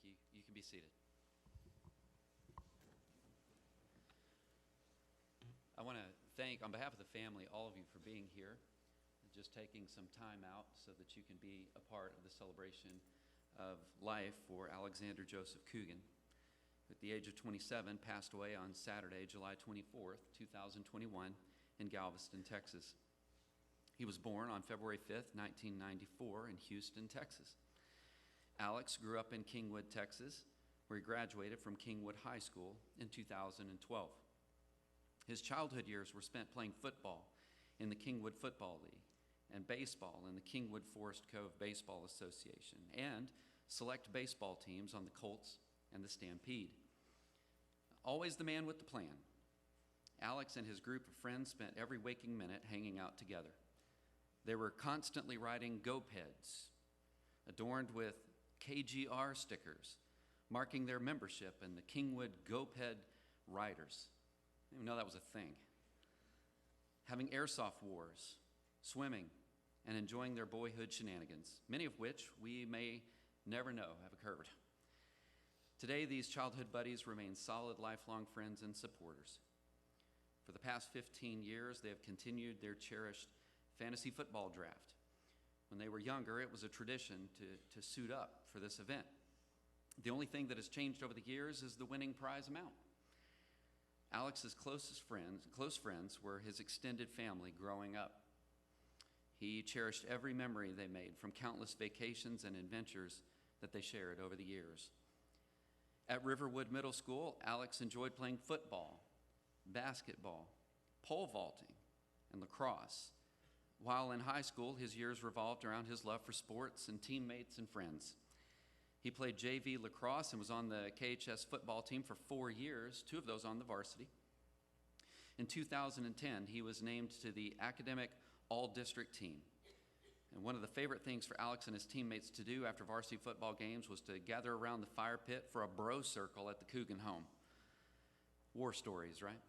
you. You can be seated. I want to thank, on behalf of the family, all of you for being here, and just taking some time out so that you can be a part of the celebration of life for Alexander Joseph Coogan, who at the age of 27 passed away on Saturday, July 24th, 2021, in Galveston, Texas. He was born on February 5th, 1994, in Houston, Texas. Alex grew up in Kingwood, Texas, where he graduated from Kingwood High School in 2012. His childhood years were spent playing football in the Kingwood Football League and baseball in the Kingwood Forest Cove Baseball Association and select baseball teams on the Colts and the Stampede. Always the man with the plan, Alex and his group of friends spent every waking minute hanging out together. They were constantly riding go-peds, adorned with KGR stickers, marking their membership in the Kingwood Go-Ped Riders. I didn't even know that was a thing. Having airsoft wars, swimming, and enjoying their boyhood shenanigans, many of which we may never know have occurred. Today, these childhood buddies remain solid, lifelong friends and supporters. For the past 15 years, they have continued their cherished fantasy football draft. When they were younger, it was a tradition to suit up for this event. The only thing that has changed over the years is the winning prize amount. Alex's close friends were his extended family growing up. He cherished every memory they made from countless vacations and adventures that they shared over the years. At Riverwood Middle School, Alex enjoyed playing football, basketball, pole vaulting, and lacrosse. While in high school, his years revolved around his love for sports and teammates and friends. He played JV lacrosse and was on the KHS football team for 4 years, 2 of those on the varsity. In 2010, he was named to the academic all-district team. And one of the favorite things for Alex and his teammates to do after varsity football games was to gather around the fire pit for a bro circle at the Coogan home. War stories, right?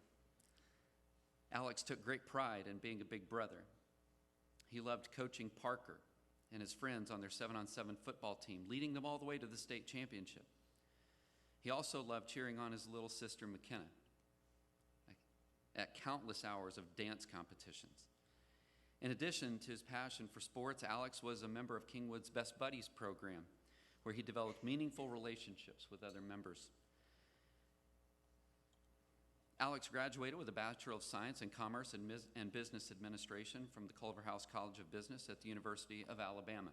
Alex took great pride in being a big brother. He loved coaching Parker and his friends on their 7-on-7 football team, leading them all the way to the state championship. He also loved cheering on his little sister McKenna at countless hours of dance competitions. In addition to his passion for sports, Alex was a member of Kingwood's Best Buddies program, where he developed meaningful relationships with other members. Alex graduated with a Bachelor of Science in Commerce and Business Administration from the Culverhouse College of Business at the University of Alabama.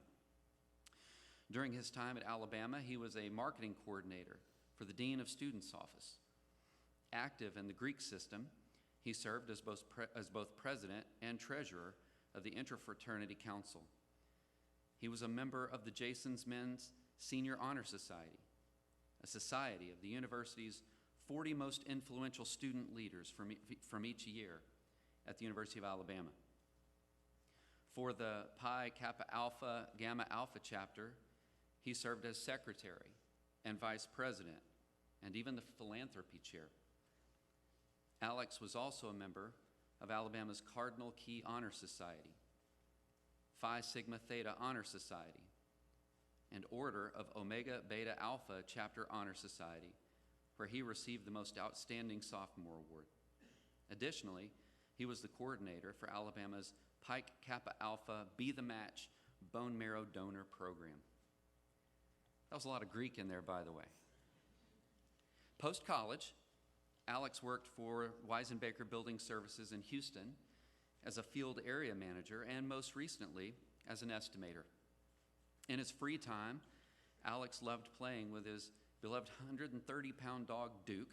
During his time at Alabama, he was a marketing coordinator for the Dean of Students' office. Active in the Greek system, he served as both president and treasurer of the Interfraternity Council. He was a member of the Jason's Men's Senior Honor Society, a society of the university's 40 most influential student leaders from each year at the University of Alabama. For the Pi Kappa Alpha Gamma Alpha chapter, he served as secretary and vice president and even the philanthropy chair. Alex was also a member of Alabama's Cardinal Key Honor Society, Phi Sigma Theta Honor Society, and Order of Omega Beta Alpha Chapter Honor Society, where he received the Most Outstanding Sophomore Award. Additionally, he was the coordinator for Alabama's Pike Kappa Alpha Be the Match Bone Marrow Donor Program. That was a lot of Greek in there, by the way. Post-college, Alex worked for Weisenbaker Building Services in Houston as a field area manager and most recently as an estimator. In his free time, Alex loved playing with his beloved 130-pound dog, Duke,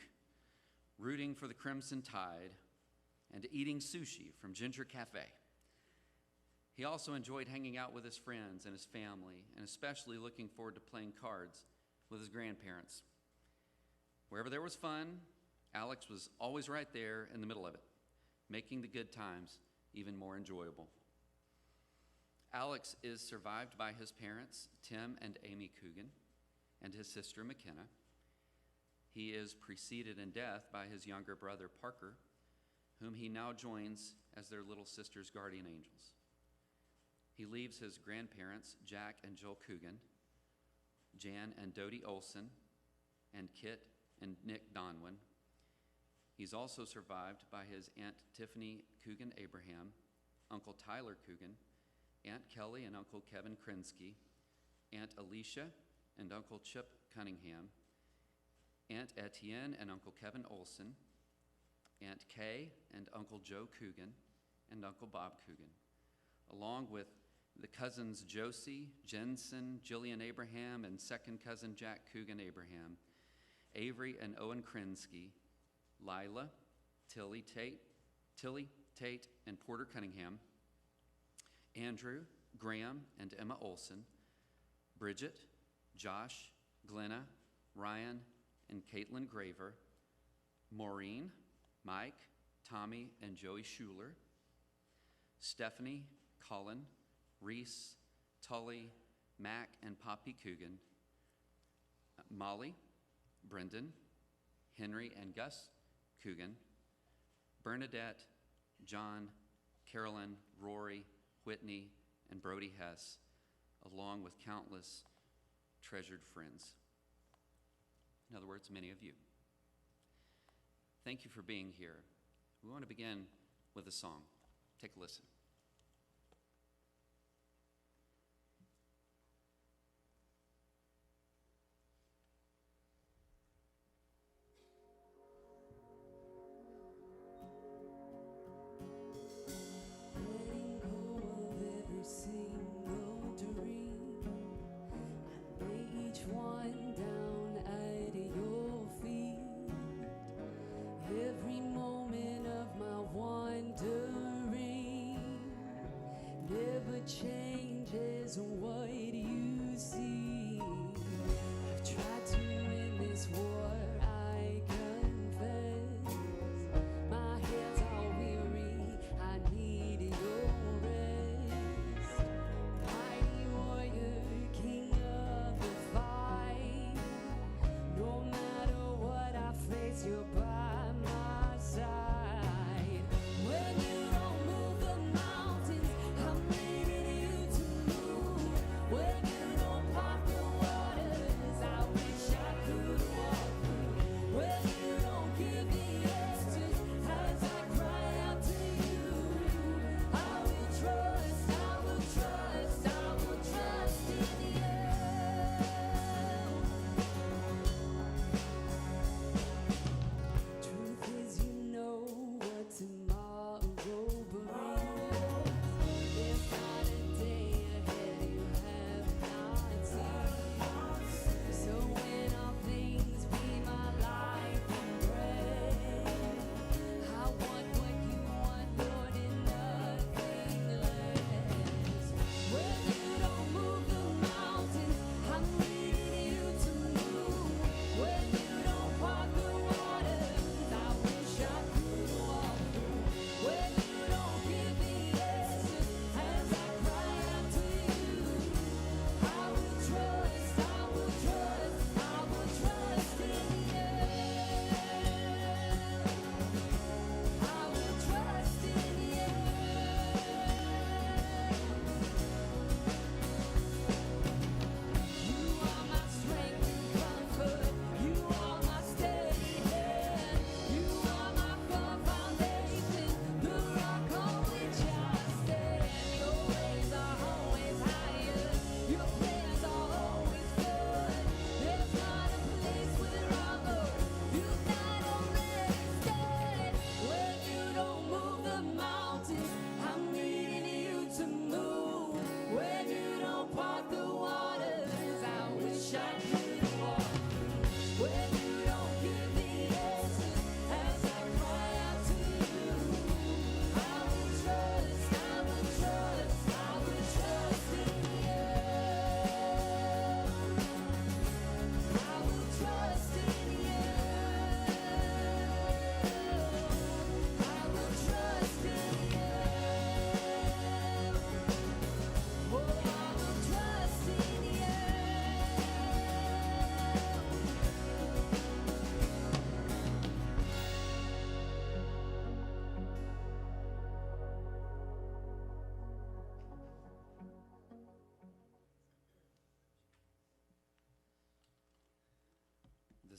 rooting for the Crimson Tide, and eating sushi from Ginger Cafe. He also enjoyed hanging out with his friends and his family, and especially looking forward to playing cards with his grandparents. Wherever there was fun, Alex was always right there in the middle of it, making the good times even more enjoyable. Alex is survived by his parents, Tim and Amy Coogan, and his sister McKenna. He is preceded in death by his younger brother Parker, whom he now joins as their little sister's guardian angels. He leaves his grandparents, Jack and Jill Coogan, Jan and Dodie Olson, and Kit and Nick Donwin. He's also survived by his Aunt Tiffany Coogan Abraham, Uncle Tyler Coogan, Aunt Kelly and Uncle Kevin Krinsky, Aunt Alicia and Uncle Chip Cunningham, Aunt Etienne and Uncle Kevin Olson, Aunt Kay and Uncle Joe Coogan, and Uncle Bob Coogan, along with the cousins Josie, Jensen, Jillian Abraham, and second cousin Jack Coogan Abraham, Avery and Owen Krinsky, Lila, Tilly, Tate, and Porter Cunningham, Andrew, Graham, and Emma Olson, Bridget, Josh, Glenna, Ryan, and Caitlin Graver, Maureen, Mike, Tommy, and Joey Schuler, Stephanie, Colin, Reese, Tully, Mac, and Poppy Coogan, Molly, Brendan, Henry, and Gus Coogan, Bernadette, John, Carolyn, Rory, Whitney, and Brody Hess, along with countless treasured friends. In other words, many of you. Thank you for being here. We want to begin with a song. Take a listen. Every moment of my wandering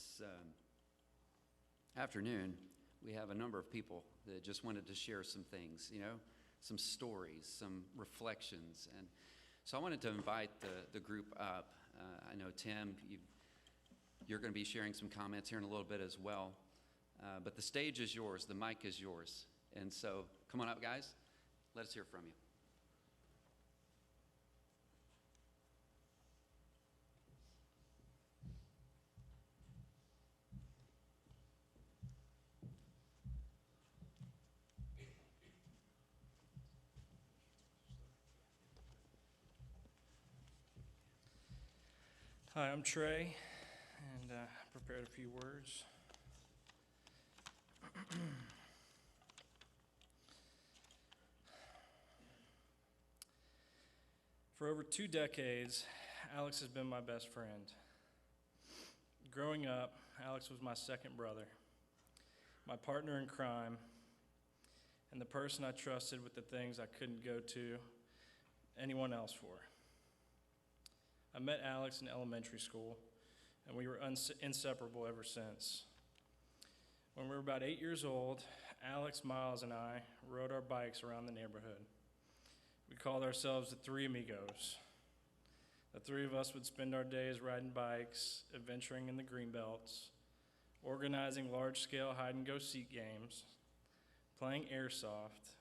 this afternoon, we have a number of people that just wanted to share some things, some stories, some reflections. And so I wanted to invite the group up. I know, Tim, you're going to be sharing some comments here in a little bit as well. But the stage is yours. The mic is yours. And so come on up, guys. Let us hear from you. Hi, I'm Trey, and prepared a few words. For over 2 decades, Alex has been my best friend. Growing up, Alex was my second brother, my partner in crime, and the person I trusted with the things I couldn't go to anyone else for. I met Alex in elementary school, and we were inseparable ever since. When we were about 8 years old, Alex, Miles, and I rode our bikes around the neighborhood. We called ourselves the Three Amigos. The three of us would spend our days riding bikes, adventuring in the greenbelts, organizing large-scale hide-and-go-seek games, playing airsoft,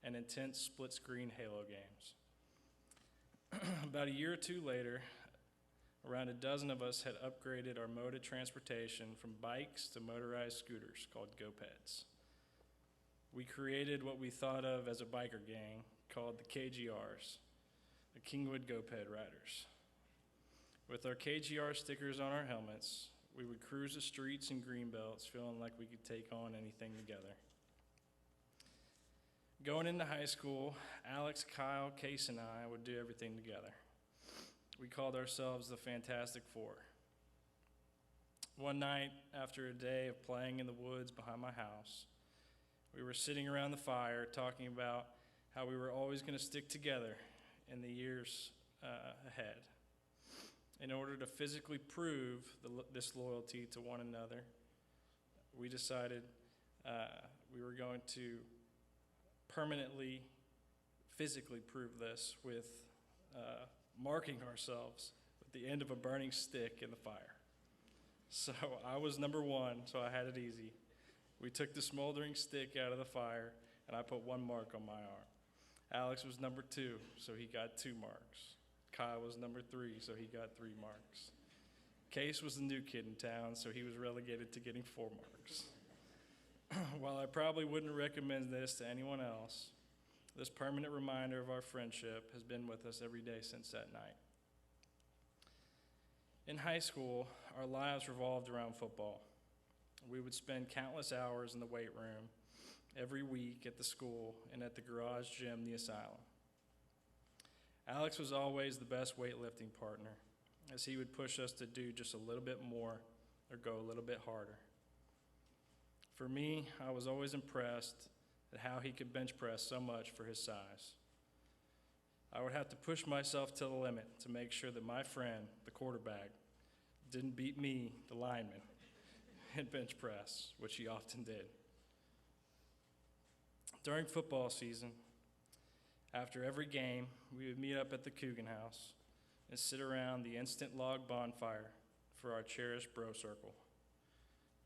and intense split-screen Halo games. About a year or two later, around a dozen of us had upgraded our mode of transportation from bikes to motorized scooters called GoPeds. We created what we thought of as a biker gang called the KGRs, the Kingwood GoPed Riders. With our KGR stickers on our helmets, we would cruise the streets and greenbelts feeling like we could take on anything together. Going into high school, Alex, Kyle, Case, and I would do everything together. We called ourselves the Fantastic Four. One night, after a day of playing in the woods behind my house, we were sitting around the fire talking about how we were always going to stick together in the years ahead. In order to physically prove this loyalty to one another, we decided we were going to permanently, physically prove this with marking ourselves with the end of a burning stick in the fire. So I was number one, so I had it easy. We took the smoldering stick out of the fire, and I put 1 mark on my arm. Alex was number 2, so he got 2 marks. Kyle was number 3, so he got 3 marks. Case was the new kid in town, so he was relegated to getting 4 marks. While I probably wouldn't recommend this to anyone else, this permanent reminder of our friendship has been with us every day since that night. In high school, our lives revolved around football. We would spend countless hours in the weight room every week at the school and at the garage gym, the asylum. Alex was always the best weightlifting partner, as he would push us to do just a little bit more or go a little bit harder. For me, I was always impressed at how he could bench press so much for his size. I would have to push myself to the limit to make sure that my friend, the quarterback, didn't beat me, the lineman, in bench press, which he often did. During football season, after every game, we would meet up at the Coogan house and sit around the instant log bonfire for our cherished bro circle.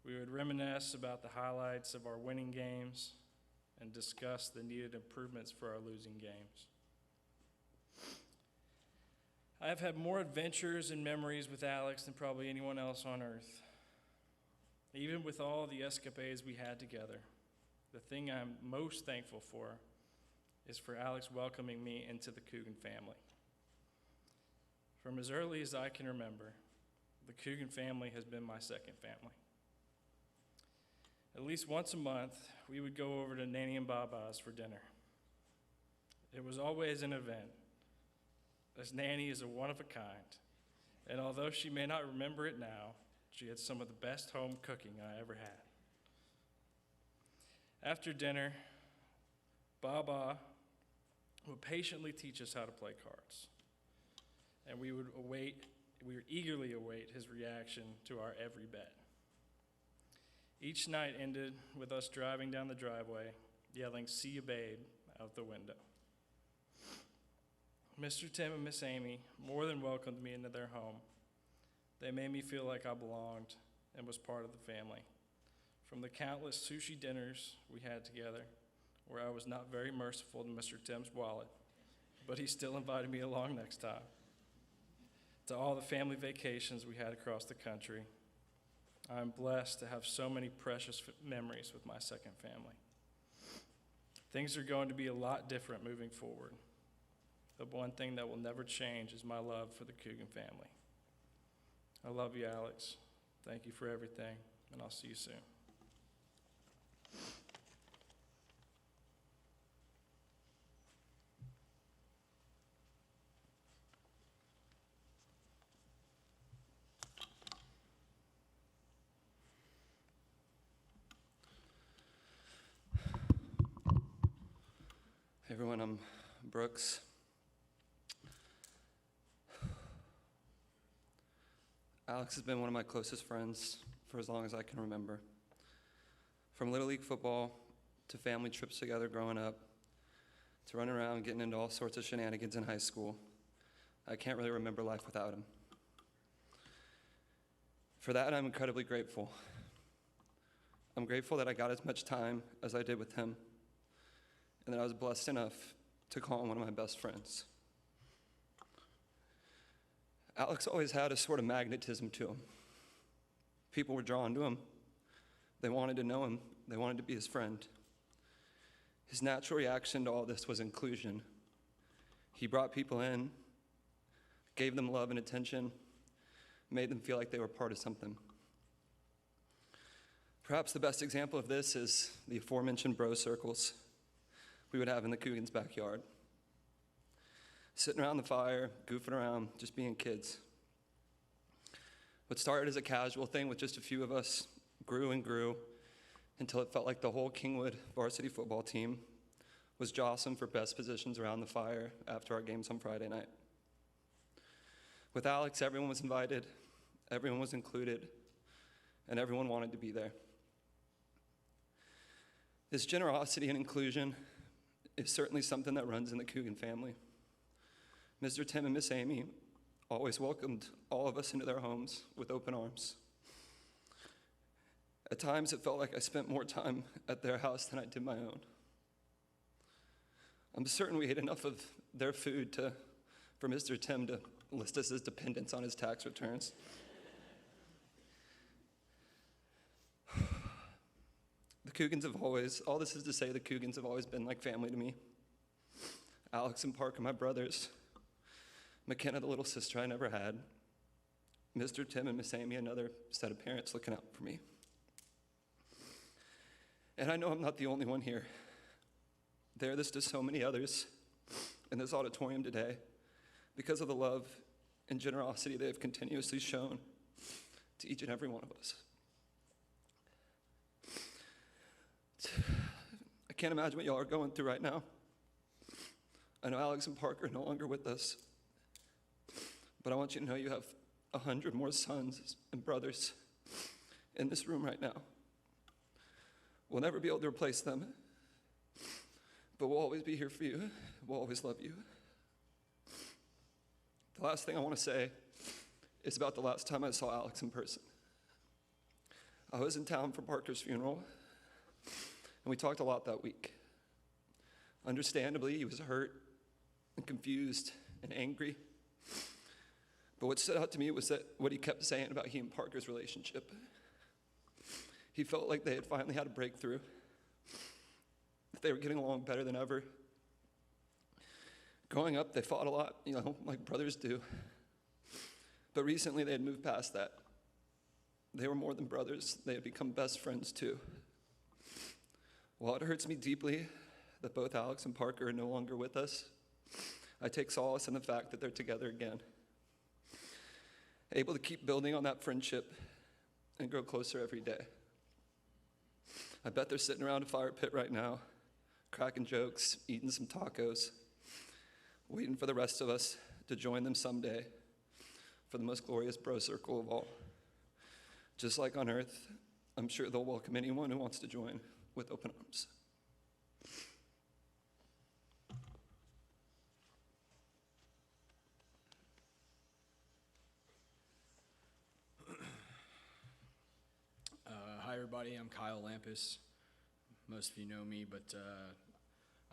We would reminisce about the highlights of our winning games and discuss the needed improvements for our losing games. I have had more adventures and memories with Alex than probably anyone else on earth. Even with all the escapades we had together, the thing I'm most thankful for is for Alex welcoming me into the Coogan family. From as early as I can remember, the Coogan family has been my second family. At least once a month, we would go over to Nanny and Baba's for dinner. It was always an event, as Nanny is a one-of-a-kind, and although she may not remember it now, she had some of the best home cooking I ever had. After dinner, Baba would patiently teach us how to play cards, and we would eagerly await his reaction to our every bet. Each night ended with us driving down the driveway, yelling, "See you, babe," out the window. Mr. Tim and Miss Amy more than welcomed me into their home. They made me feel like I belonged and was part of the family. From the countless sushi dinners we had together, where I was not very merciful to Mr. Tim's wallet, but he still invited me along next time, to all the family vacations we had across the country. I'm blessed to have so many precious memories with my second family. Things are going to be a lot different moving forward. The one thing that will never change is my love for the Coogan family. I love you, Alex. Thank you for everything, and I'll see you soon. Hey everyone, I'm Brooks. Alex has been one of my closest friends for as long as I can remember. From Little League football to family trips together growing up to running around getting into all sorts of shenanigans in high school, I can't really remember life without him. For that, I'm incredibly grateful. I'm grateful that I got as much time as I did with him, and that I was blessed enough to call him one of my best friends. Alex always had a sort of magnetism to him. People were drawn to him. They wanted to know him. They wanted to be his friend. His natural reaction to all this was inclusion. He brought people in, gave them love and attention, made them feel like they were part of something. Perhaps the best example of this is the aforementioned bro circles we would have in the Coogan's backyard. Sitting around the fire, goofing around, just being kids. What started as a casual thing with just a few of us grew and grew until it felt like the whole Kingwood varsity football team was jostling for best positions around the fire after our games on Friday night. With Alex, everyone was invited, everyone was included, and everyone wanted to be there. This generosity and inclusion is certainly something that runs in the Coogan family. Mr. Tim and Miss Amy always welcomed all of us into their homes with open arms. At times, it felt like I spent more time at their house than I did my own. I'm certain we ate enough of their food for Mr. Tim to list us as dependents on his tax returns. The Coogans have always, all this is to say, the Coogans have always been like family to me. Alex and Parker, my brothers. McKenna, the little sister I never had. Mr. Tim and Miss Amy, another set of parents looking out for me. And I know I'm not the only one here. They're this to so many others in this auditorium today because of the love and generosity they have continuously shown to each and every one of us. I can't imagine what y'all are going through right now. I know Alex and Parker are no longer with us, but I want you to know you have 100 more sons and brothers in this room right now. We'll never be able to replace them, but we'll always be here for you. We'll always love you. The last thing I want to say is about the last time I saw Alex in person. I was in town for Parker's funeral, and we talked a lot that week. Understandably, he was hurt and confused and angry. But what stood out to me was that what he kept saying about he and Parker's relationship. He felt like they had finally had a breakthrough, that they were getting along better than ever. Growing up, they fought a lot, like brothers do. But recently, they had moved past that. They were more than brothers. They had become best friends, too. While it hurts me deeply that both Alex and Parker are no longer with us, I take solace in the fact that they're together again, able to keep building on that friendship and grow closer every day. I bet they're sitting around a fire pit right now, cracking jokes, eating some tacos, waiting for the rest of us to join them someday for the most glorious bro circle of all. Just like on earth, I'm sure they'll welcome anyone who wants to join with open arms. Hi, everybody. I'm Kyle Lampus. Most of you know me, but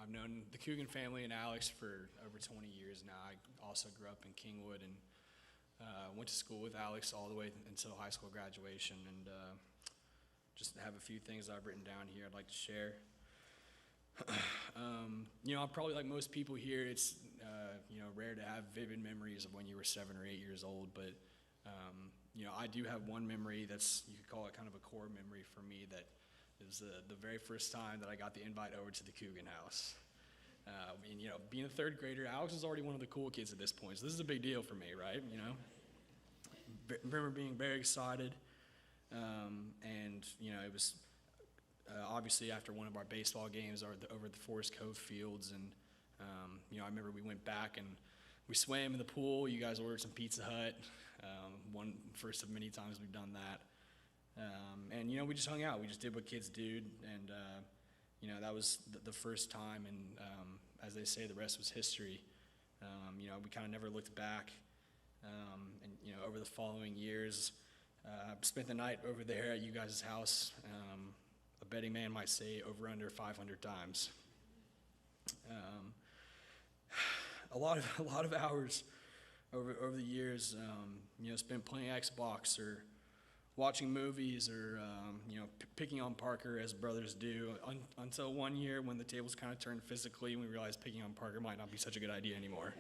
I've known the Coogan family and Alex for over 20 years now. I also grew up in Kingwood and went to school with Alex all the way until high school graduation. And just have a few things I've written down here I'd like to share. I'm probably like most people here. It's rare to have vivid memories of when you were 7 or 8 years old, but I do have one memory that's, you could call it kind of a core memory for me, that it was the very first time that I got the invite over to the Coogan house. Being a third grader, Alex is already one of the cool kids at this point, so this is a big deal for me, right? Remember being very excited, and it was obviously after one of our baseball games over at the Forest Cove fields, and I remember we went back and we swam in the pool. You guys ordered some Pizza Hut, one first of many times we've done that. And we just hung out. We just did what kids do, and that was the first time. And as they say, the rest was history. We kind of never looked back. And over the following years, spent the night over there at you guys' house. A betting man might say over under 500 times. A lot of hours over the years. Spent playing Xbox or watching movies or picking on Parker as brothers do, until one year when the tables kind of turned physically and we realized picking on Parker might not be such a good idea anymore.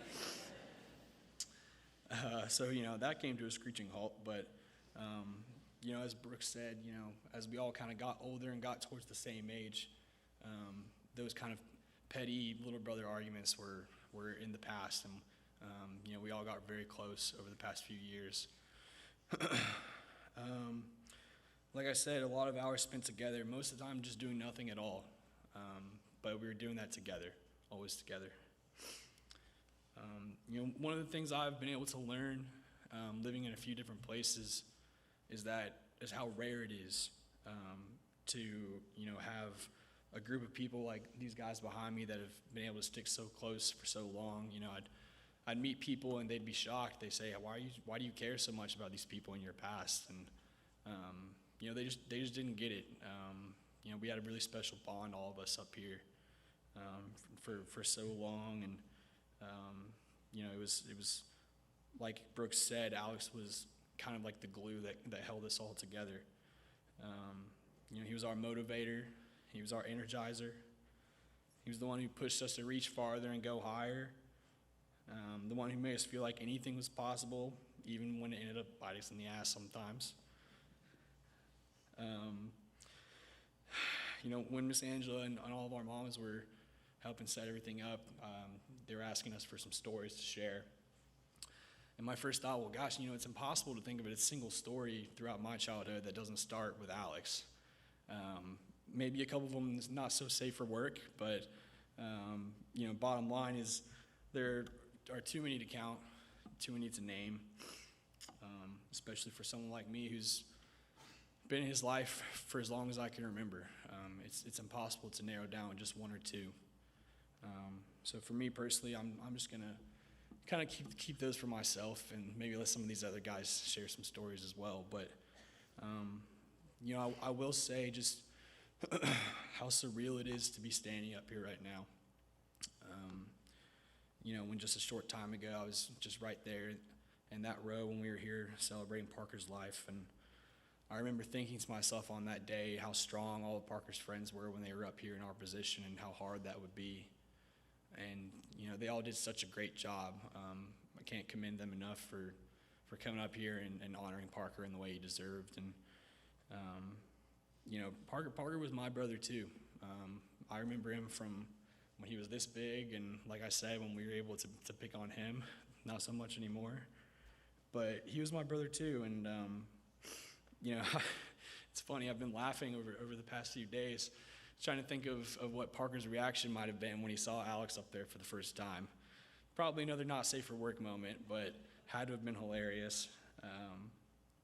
So that came to a screeching halt. But as Brooks said, as we all kind of got older and got towards the same age, those kind of petty little brother arguments were in the past, and we all got very close over the past few years. Like I said, a lot of hours spent together, most of the time just doing nothing at all. But we were doing that together, always together. One of the things I've been able to learn living in a few different places is how rare it is to have a group of people like these guys behind me that have been able to stick so close for so long. I'd meet people and they'd be shocked. They say, why do you care so much about these people in your past? And they just didn't get it. We had a really special bond, all of us up here, for so long. And it was like Brooks said, Alex was kind of like the glue that held us all together. He was our motivator. He was our energizer. He was the one who pushed us to reach farther and go higher. The one who made us feel like anything was possible, even when it ended up biting us in the ass sometimes. When Miss Angela and all of our moms were helping set everything up, they were asking us for some stories to share. And my first thought, well, gosh, it's impossible to think of a single story throughout my childhood that doesn't start with Alex. Maybe a couple of them is not so safe for work, but bottom line is there are too many to count, too many to name, especially for someone like me who's been in his life for as long as I can remember. It's impossible to narrow down just one or two. So for me personally, I'm just gonna kind of keep those for myself, and maybe let some of these other guys share some stories as well. But I will say just how surreal it is to be standing up here right now. When just a short time ago I was just right there in that row when we were here celebrating Parker's life, and I remember thinking to myself on that day how strong all of Parker's friends were when they were up here in our position, and how hard that would be. And they all did such a great job. I can't commend them enough for coming up here and honoring Parker in the way he deserved. And Parker was my brother too. I remember him from when he was this big, and like I said, when we were able to pick on him, not so much anymore. But he was my brother too, and it's funny, I've been laughing over the past few days, trying to think of what Parker's reaction might have been when he saw Alex up there for the first time. Probably another not safe for work moment, but had to have been hilarious.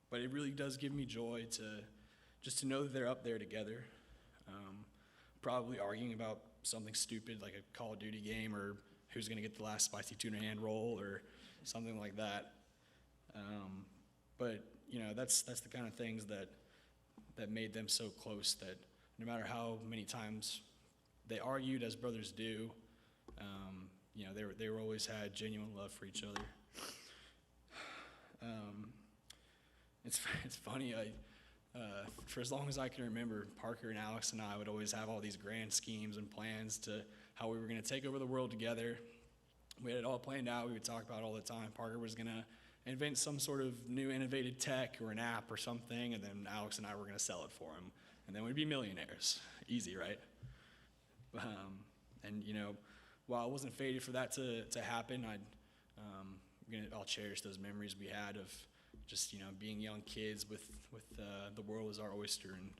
But it really does give me joy to just to know that they're up there together, probably arguing about something stupid like a Call of Duty game or who's going to get the last spicy tuna hand roll or something like that. But that's the kind of things that made them so close, that no matter how many times they argued, as brothers do, they were always had genuine love for each other. It's funny. For as long as I can remember, Parker and Alex and I would always have all these grand schemes and plans to how we were going to take over the world together. We had it all planned out. We would talk about it all the time. Parker was going to invent some sort of new innovative tech or an app or something, and then Alex and I were going to sell it for him. And then we'd be millionaires. Easy, right? And while I wasn't fated for that to happen, I'll cherish those memories we had of just being young kids with the world as our oyster, and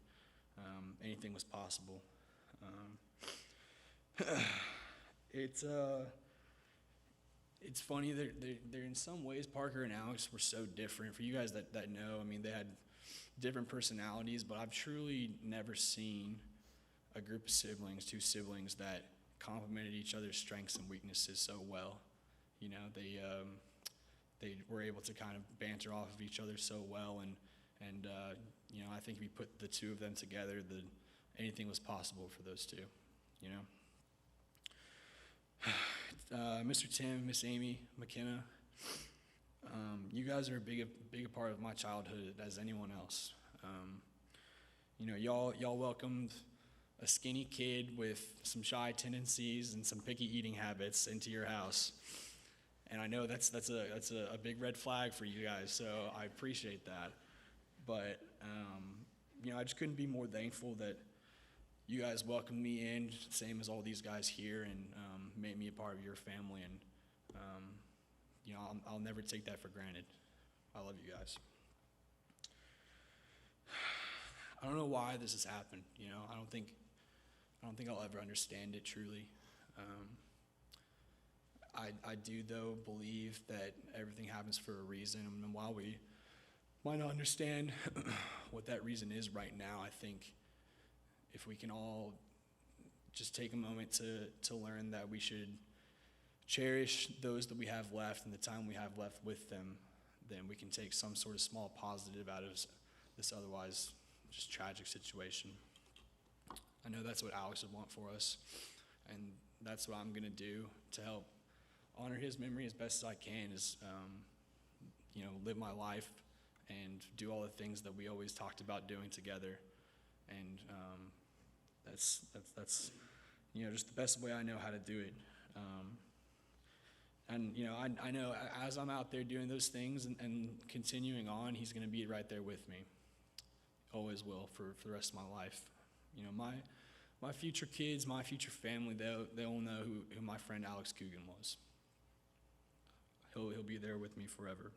anything was possible. It's funny, they're in some ways, Parker and Alex were so different. For you guys that know, they had different personalities, but I've truly never seen a group of siblings, two siblings, that complemented each other's strengths and weaknesses so well. They were able to kind of banter off of each other so well, and I think if we put the two of them together, anything was possible for those two. Mr. Tim, Miss Amy, McKenna, you guys are big a part of my childhood as anyone else. Y'all welcomed a skinny kid with some shy tendencies and some picky eating habits into your house, and I know that's a big red flag for you guys. So I appreciate that, but I just couldn't be more thankful that you guys welcomed me in, same as all these guys here, and made me a part of your family. And I'll never take that for granted. I love you guys. I don't know why this has happened. I don't think I'll ever understand it truly. I do, though, believe that everything happens for a reason, and while we might not understand what that reason is right now, I think if we can all just take a moment to learn that we should cherish those that we have left and the time we have left with them, then we can take some sort of small positive out of this otherwise just tragic situation. I know that's what Alex would want for us, and that's what I'm going to do to help honor his memory as best as I can, is live my life and do all the things that we always talked about doing together. And that's just the best way I know how to do it. I know as I'm out there doing those things and continuing on, he's going to be right there with me. Always will for the rest of my life. My future kids, my future family, they'll know who my friend Alex Coogan was. He'll be there with me forever.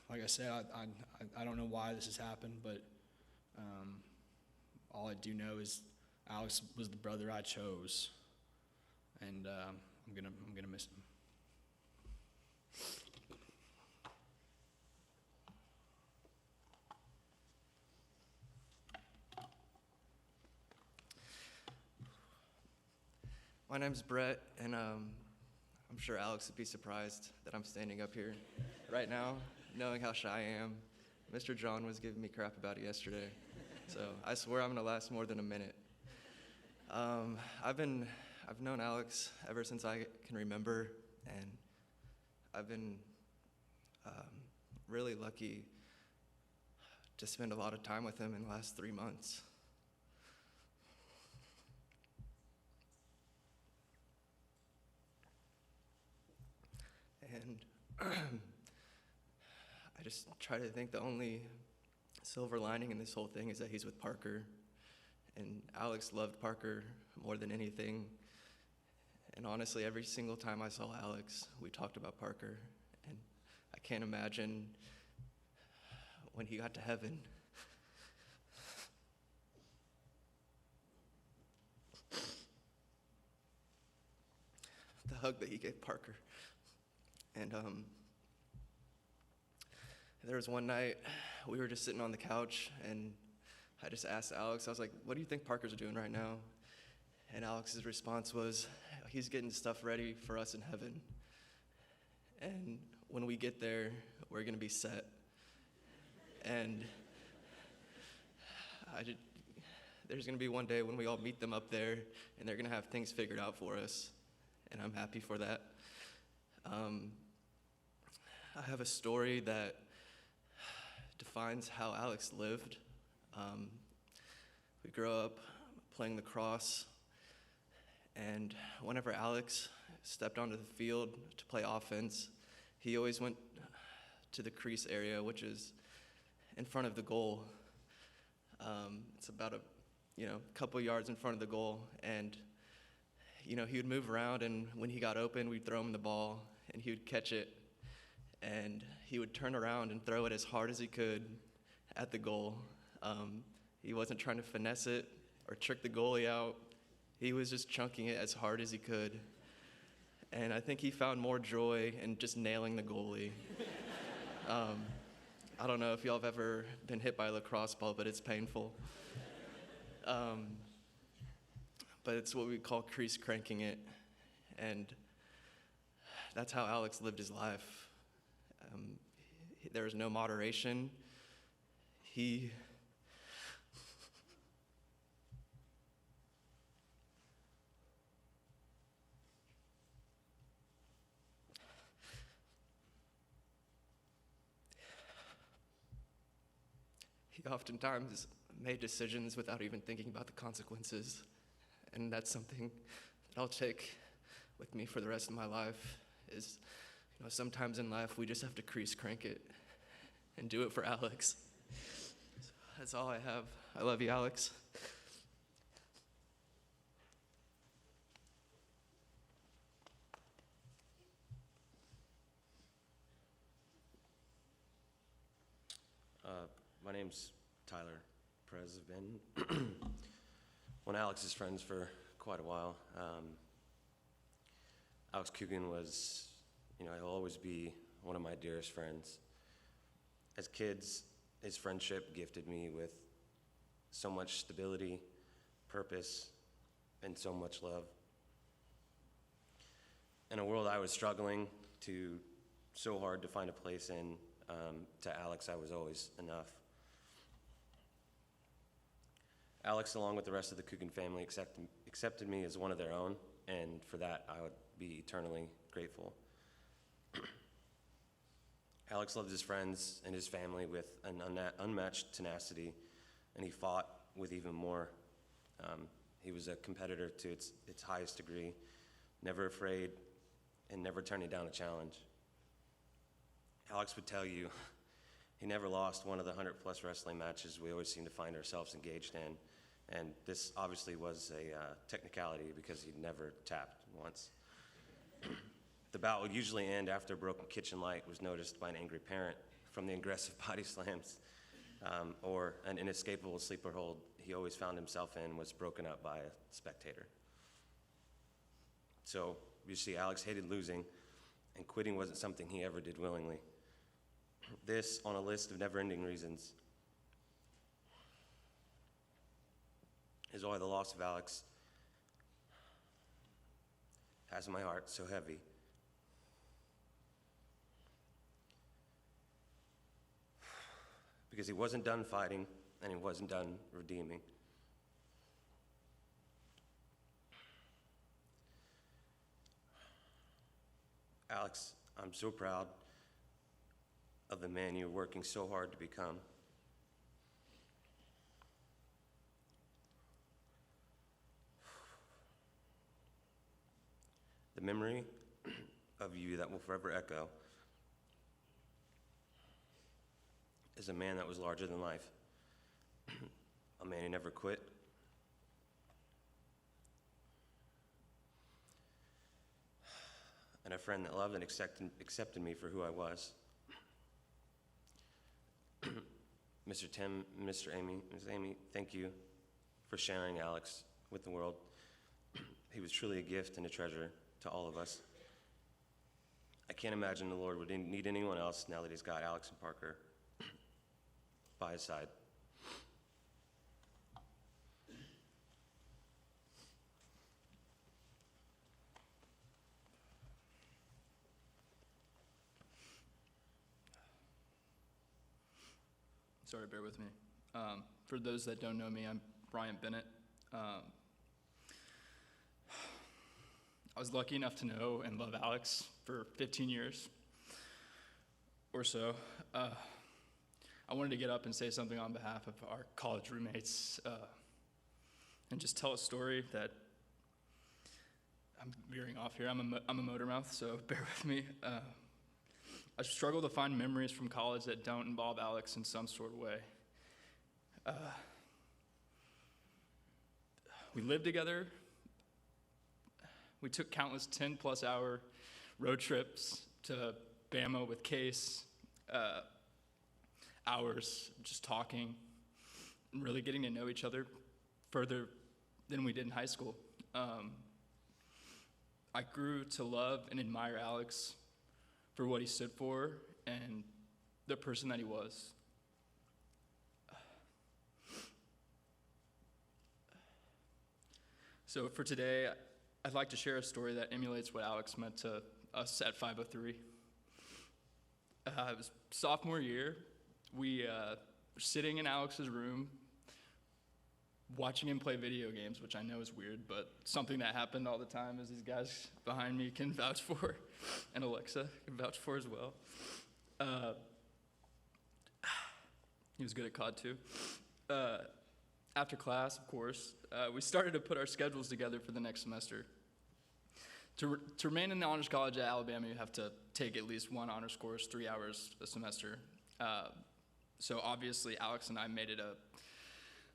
Like I said, I don't know why this has happened, but all I do know is Alex was the brother I chose, and I'm gonna miss him. My name's Brett, and I'm sure Alex would be surprised that I'm standing up here right now, knowing how shy I am. Mr. John was giving me crap about it yesterday, so I swear I'm gonna last more than a minute. I've known Alex ever since I can remember, and I've been really lucky to spend a lot of time with him in the last 3 months. And I just try to think the only silver lining in this whole thing is that he's with Parker. And Alex loved Parker more than anything. And honestly, every single time I saw Alex, we talked about Parker. And I can't imagine when he got to heaven, the hug that he gave Parker. And There was one night, we were just sitting on the couch, and I just asked Alex, I was like, what do you think Parker's doing right now? And Alex's response was, he's getting stuff ready for us in heaven. And when we get there, we're going to be set. And there's going to be one day when we all meet them up there, and they're going to have things figured out for us. And I'm happy for that. I have a story that defines how Alex lived. We grew up playing lacrosse, and whenever Alex stepped onto the field to play offense, he always went to the crease area, which is in front of the goal. It's about a couple yards in front of the goal, and he would move around, and when he got open, we'd throw him the ball, and he would catch it, and he would turn around and throw it as hard as he could at the goal. He wasn't trying to finesse it or trick the goalie out. He was just chunking it as hard as he could. And I think he found more joy in just nailing the goalie. I don't know if y'all have ever been hit by a lacrosse ball, but it's painful. But it's what we call crease cranking it. And that's how Alex lived his life. There was no moderation. He oftentimes made decisions without even thinking about the consequences. And that's something that I'll take with me for the rest of my life is, sometimes in life we just have to crease crank it and do it for Alex. So that's all I have. I love you, Alex. My name's Tyler Perez. I've been one of Alex's friends for quite a while. Alex Coogan was, he'll always be one of my dearest friends. As kids, his friendship gifted me with so much stability, purpose, and so much love. In a world I was struggling so hard to find a place in, to Alex, I was always enough. Alex, along with the rest of the Coogan family, accepted me as one of their own, and for that, I would be eternally grateful. Alex loved his friends and his family with an unmatched tenacity, and he fought with even more. He was a competitor to its highest degree, never afraid, and never turning down a challenge. Alex would tell you he never lost one of the 100-plus wrestling matches we always seem to find ourselves engaged in. And this obviously was a technicality because he'd never tapped once. The bout would usually end after a broken kitchen light was noticed by an angry parent from the aggressive body slams, or an inescapable sleeper hold he always found himself in was broken up by a spectator. So you see, Alex hated losing, and quitting wasn't something he ever did willingly. This on a list of never-ending reasons is why the loss of Alex has my heart so heavy. Because he wasn't done fighting, and he wasn't done redeeming. Alex, I'm so proud of the man you're working so hard to become. The memory of you that will forever echo is a man that was larger than life, a man who never quit, and a friend that loved and accepted me for who I was. Mr. Tim, Mr. Amy, Ms. Amy, thank you for sharing Alex with the world. He was truly a gift and a treasure to all of us. I can't imagine the Lord would need anyone else now that he's got Alex and Parker by his side. Sorry, bear with me. For those that don't know me, I'm Brian Bennett. I was lucky enough to know and love Alex for 15 years or so. I wanted to get up and say something on behalf of our college roommates and just tell a story that I'm veering off here. I'm a motor mouth, so bear with me. I struggle to find memories from college that don't involve Alex in some sort of way. We lived together. We took countless 10-plus hour road trips to Bama with Case, hours just talking and really getting to know each other further than we did in high school. I grew to love and admire Alex for what he stood for and the person that he was. So for today, I'd like to share a story that emulates what Alex meant to us at 503. It was sophomore year. We were sitting in Alex's room, watching him play video games, which I know is weird, but something that happened all the time, as these guys behind me can vouch for, and Alexa can vouch for as well. He was good at COD too. After class, of course, we started to put our schedules together for the next semester. To remain in the honors college at Alabama, you have to take at least one honors course, 3 hours a semester. So obviously, Alex and I made it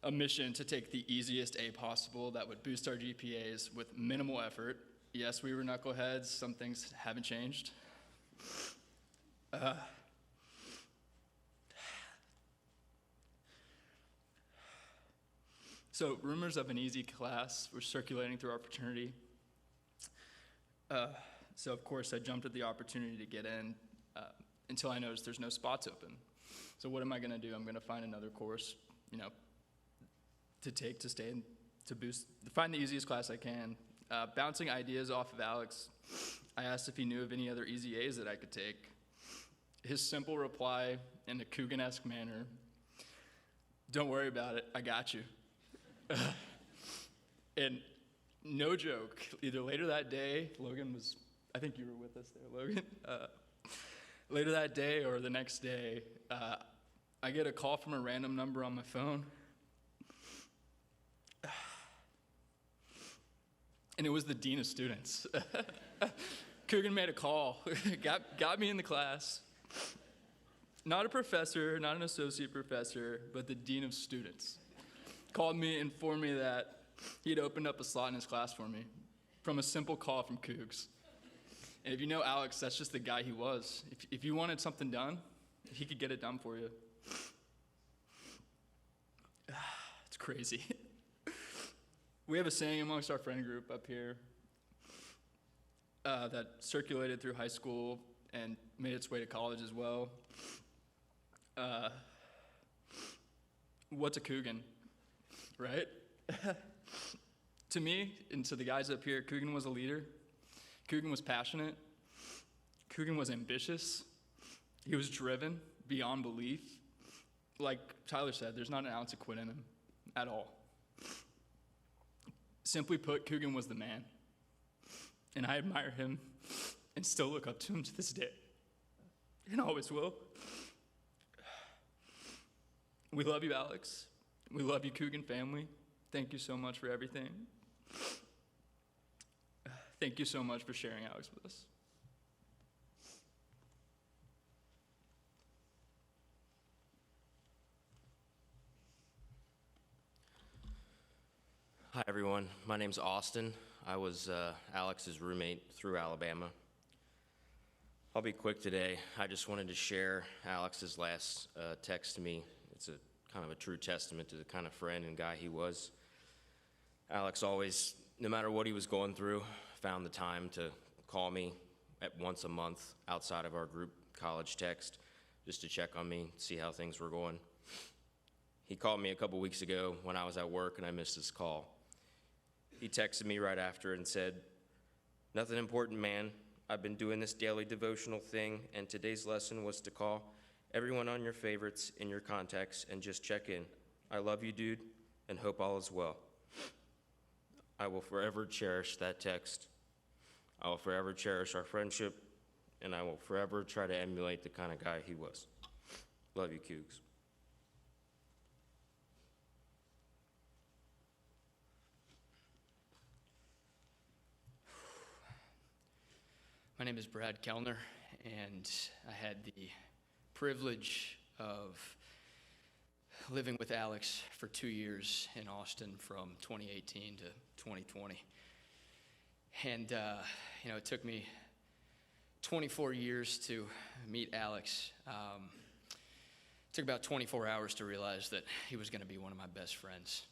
a mission to take the easiest A possible that would boost our GPAs with minimal effort. Yes, we were knuckleheads. Some things haven't changed. So rumors of an easy class were circulating through our fraternity. So of course, I jumped at the opportunity to get in until I noticed there's no spots open. So what am I going to do? I'm going to find another course, to take, to stay, and to find the easiest class I can. Bouncing ideas off of Alex, I asked if he knew of any other easy A's that I could take. His simple reply in a Coogan-esque manner, "Don't worry about it, I got you." And no joke, either later that day, I think you were with us there, Logan. Later that day or the next day, I get a call from a random number on my phone. And it was the dean of students. Coogan made a call, got me in the class. Not a professor, not an associate professor, but the dean of students. Called me, informed me that he'd opened up a slot in his class for me from a simple call from Cougs. And if you know Alex, that's just the guy he was. If you wanted something done, he could get it done for you. It's crazy. We have a saying amongst our friend group up here that circulated through high school and made its way to college as well. What's a Coogan, right? To me, and to the guys up here, Coogan was a leader. Coogan was passionate. Coogan was ambitious. He was driven beyond belief. Like Tyler said, there's not an ounce of quit in him at all. Simply put, Coogan was the man. And I admire him and still look up to him to this day. And always will. We love you, Alex. We love you, Coogan family. Thank you so much for everything. Thank you so much for sharing Alex with us. Hi, everyone. My name's Austin. I was Alex's roommate through Alabama. I'll be quick today. I just wanted to share Alex's last text to me. It's a kind of a true testament to the kind of friend and guy he was. Alex always, no matter what he was going through, found the time to call me at once a month outside of our group college text just to check on me, see how things were going. He called me a couple weeks ago when I was at work and I missed his call. He texted me right after and said, "Nothing important, man. I've been doing this daily devotional thing, and today's lesson was to call everyone on your favorites in your contacts and just check in. I love you, dude, and hope all is well." I will forever cherish that text. I will forever cherish our friendship, and I will forever try to emulate the kind of guy he was. Love you, Cougs. My name is Brad Kellner, and I had the privilege of living with Alex for 2 years in Austin from 2018 to 2020. And, it took me 24 years to meet Alex. It took about 24 hours to realize that he was going to be one of my best friends.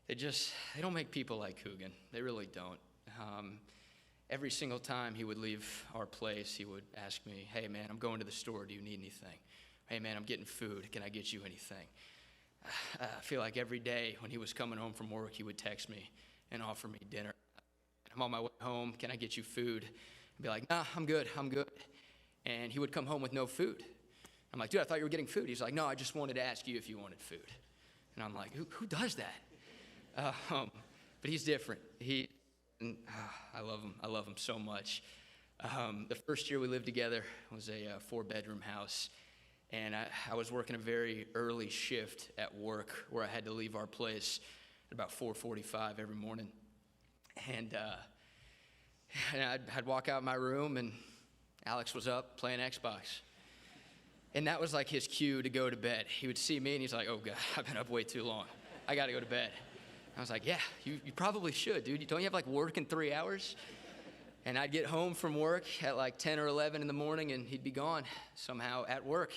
They don't make people like Coogan. They really don't. Every single time he would leave our place, he would ask me, "Hey, man, I'm going to the store. Do you need anything? Hey, man, I'm getting food. Can I get you anything?" I feel like every day when he was coming home from work, he would text me and offer me dinner. "I'm on my way home. Can I get you food?" I'd be like, "Nah, I'm good. And he would come home with no food. I'm like, "Dude, I thought you were getting food." He's like, "No, I just wanted to ask you if you wanted food." And I'm like, who does that? But he's different. I love him. I love him so much. The first year we lived together was a 4-bedroom house, and I was working a very early shift at work where I had to leave our place at about 4:45 every morning. And I'd walk out my room, and Alex was up playing Xbox. And that was like his cue to go to bed. He would see me, and he's like, "Oh, God, I've been up way too long. I got to go to bed." I was like, "Yeah, you probably should, dude. Don't you have like work in 3 hours?" And I'd get home from work at like 10 or 11 in the morning, and he'd be gone somehow at work.